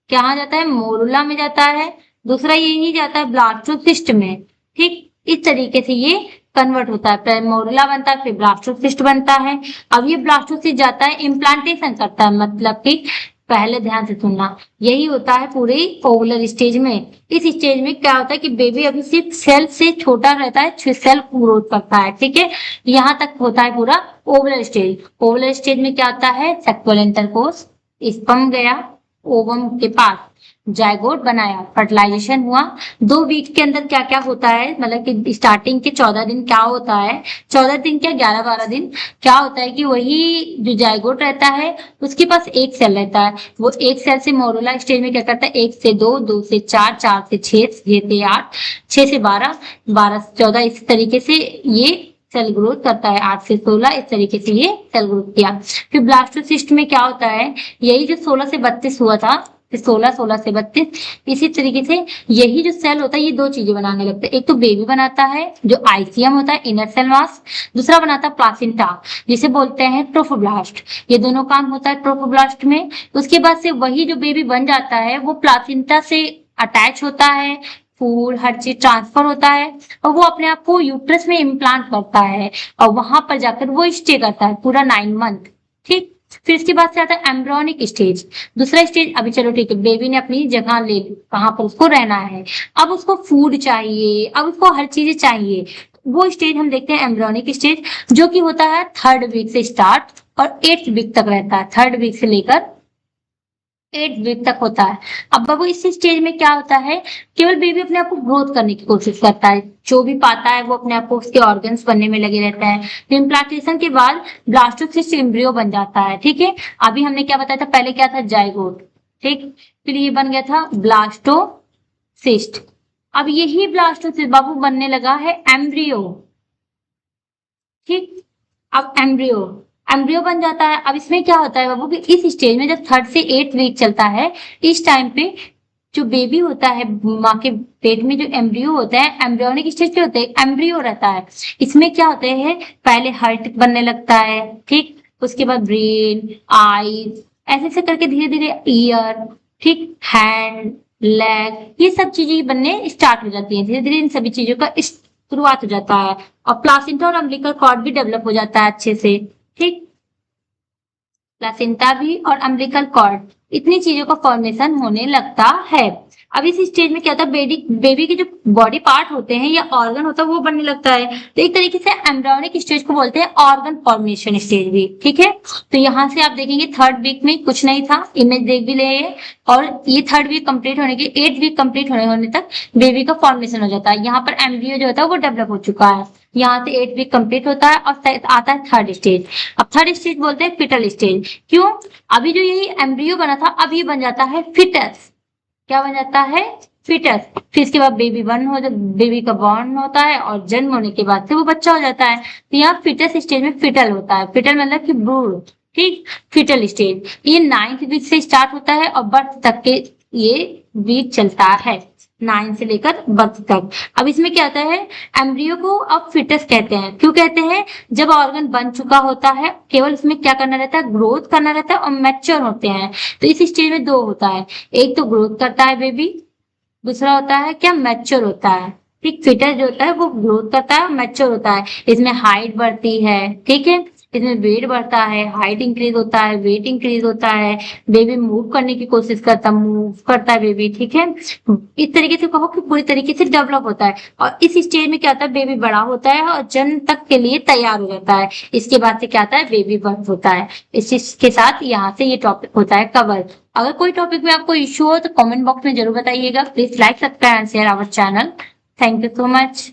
क्या जाता है? मोरुला में जाता है। दूसरा यही जाता है ब्लास्टोसिस्ट में। ठीक, इस तरीके से ये कन्वर्ट होता है। पहले मोरुला बनता है, फिर ब्लास्टोसिस्ट बनता है। अब ये ब्लास्टोसिस्ट जाता है, इम्प्लांटेशन करता है, मतलब कि पहले ध्यान से सुनना, यही होता है पूरे ओवुलर स्टेज में। इस स्टेज में क्या होता है कि बेबी अभी सिर्फ सेल से छोटा रहता है, सेल ग्रोथ करता है। ठीक है, यहाँ तक होता है पूरा ओवुलर स्टेज। ओवुलर स्टेज में क्या होता है? सेक्सुअल इंटरकोर्स, स्पर्म गया ओवम के पास, जायगोट बनाया, फर्टिलाइजेशन हुआ। 2 वीक के अंदर क्या क्या होता है, मतलब कि स्टार्टिंग के 14 दिन क्या होता है, 14 दिन क्या 11-12 दिन क्या होता है कि वही जो जायगोट रहता है उसके पास एक सेल रहता है। वो एक सेल से मोरुला स्टेज में क्या करता है? 1 से 2, 2 से 4, 4 से 6, 6 से 8, 6 से 12, 12 से 14, इस तरीके से ये सेल ग्रोथ करता है। 8 से 16, इस तरीके से ये सेल ग्रोथ किया। फिर ब्लास्टोसिस्ट में क्या होता है? यही जो 16 से 32 हुआ था, फिर 16, 16 से 32, इसी तरीके से यही जो सेल होता है ये 2 चीजें बनाने लगता है। एक तो बेबी बनाता है जो आईसीएम होता है, इनर सेल मास। दूसरा बनाता है प्लासिंटा, जिसे बोलते हैं ट्रोफोब्लास्ट। ये दोनों काम होता है ट्रोफोब्लास्ट में। उसके बाद से वही जो बेबी बन जाता है वो प्लासिंटा से अटैच होता है, फूड हर चीज ट्रांसफर होता है और वो अपने आप को यूट्रस में इम्प्लांट करता है और वहां पर जाकर वो स्टे करता है पूरा 9 मंथ। ठीक, फिर इसके बाद से आता है एम्ब्रियोनिक स्टेज। दूसरा स्टेज, अभी चलो ठीक है, बेबी ने अपनी जगह ले ली, कहाँ पर उसको रहना है, अब उसको फूड चाहिए, अब उसको हर चीज चाहिए। वो स्टेज हम देखते हैं एम्ब्रियोनिक स्टेज, जो कि होता है 3rd वीक से स्टार्ट और 8th वीक तक रहता है। 3rd वीक से लेकर 8 वीक तक होता है। अब बाबू इस स्टेज में क्या होता है? केवल बेबी अपने आप को ग्रोथ करने की कोशिश करता है, जो भी पाता है वो अपने आप को उसके ऑर्गन्स बनने में लगे रहता है। इम्प्लांटेशन के बाद ब्लास्टोसिस्ट एम्ब्रियो बन जाता है। ठीक है, अभी हमने क्या बताया था? पहले क्या था? जायगोट। ठीक, फिर ये बन गया था ब्लास्टोसिस्ट। अब यही ब्लास्टोसिस्ट बाबू बनने लगा है एम्ब्रियो। ठीक, अब एम्ब्रियो, एम्ब्रियो बन जाता है। अब इसमें क्या होता है बाबू कि इस स्टेज में जब 3rd से 8th वीक चलता है, इस टाइम पे जो बेबी होता है माँ के पेट में, जो एम्ब्रियो होता है, एम्ब्रियोनिक स्टेज पे होता है, एम्ब्रियो रहता है। इसमें क्या होते हैं? पहले हार्ट बनने लगता है। ठीक, उसके बाद ब्रेन, आईज, ऐसे ऐसे करके धीरे धीरे ईयर, ठीक, हैंड, लेग, ये सब चीजें बनने स्टार्ट हो जाती हैं। धीरे धीरे इन सभी चीजों का शुरुआत हो जाता है और प्लासेंटा और अम्बिलिकल कॉर्ड भी डेवलप हो जाता है अच्छे से। ठीक, प्लासेंटा भी और अम्बिलिकल कॉर्ड, इतनी चीजों का फॉर्मेशन होने लगता है। अब इस स्टेज में क्या होता है? बेबी के जो बॉडी पार्ट होते हैं या ऑर्गन होता है वो बनने लगता है। तो एक तरीके से एम्ब्रियोनिक स्टेज को बोलते हैं ऑर्गन फॉर्मेशन स्टेज भी। ठीक है, तो यहाँ से आप देखेंगे 3rd वीक में कुछ नहीं था, इमेज देख भी ले, और ये 3rd वीक कंप्लीट होने के 8th वीक कंप्लीट होने तक बेबी का फॉर्मेशन हो जाता है। यहाँ पर एम्ब्रियो जो होता है वो डेवलप हो चुका है। यहाँ से 8th वीक कंप्लीट होता है और आता है 3rd स्टेज। अब 3rd स्टेज बोलते हैं फिटल स्टेज। क्यों? अभी जो यही एम्ब्रियो बना था अब ये बन जाता है फिटस। क्या बन जाता है? फिटस। फिर इसके बाद बेबी का बॉर्न होता है और जन्म होने के बाद से वो बच्चा हो जाता है। तो यहाँ फिटस स्टेज में फिटल होता है। फिटल मतलब कि ब्रूड। ठीक, फिटल स्टेज ये 9th वीक से स्टार्ट होता है और बर्थ तक के ये वीक चलता है, 9 से लेकर बर्थ तक। अब इसमें क्या होता है? एम्ब्रियो को अब फिटस कहते हैं। क्यों कहते हैं? जब ऑर्गन बन चुका होता है, केवल इसमें क्या करना रहता है? ग्रोथ करना रहता है और मैच्योर होते हैं। तो इस स्टेज में 2 होता है, एक तो ग्रोथ करता है बेबी, दूसरा होता है क्या? मैच्योर होता है। ठीक, फिटस जो होता है वो ग्रोथ करता है और मैच्योर होता है। इसमें हाइट बढ़ती है। ठीक है, इसमें वेट बढ़ता है, हाइट इंक्रीज होता है, वेट इंक्रीज होता है, बेबी मूव करने की कोशिश करता, मूव करता है बेबी। ठीक है, इस तरीके से कहो कि पूरी तरीके से डेवलप होता है। और इस स्टेज में क्या होता है? बेबी बड़ा होता है और जन्म तक के लिए तैयार हो जाता है। इसके बाद से क्या आता है? बेबी बर्थ होता है। इस चीज के साथ यहाँ से ये टॉपिक होता है कवर। अगर कोई टॉपिक में आपको इश्यू हो तो कमेंट बॉक्स में जरूर बताइएगा। Please like, subscribe and share our channel. Thank you so much.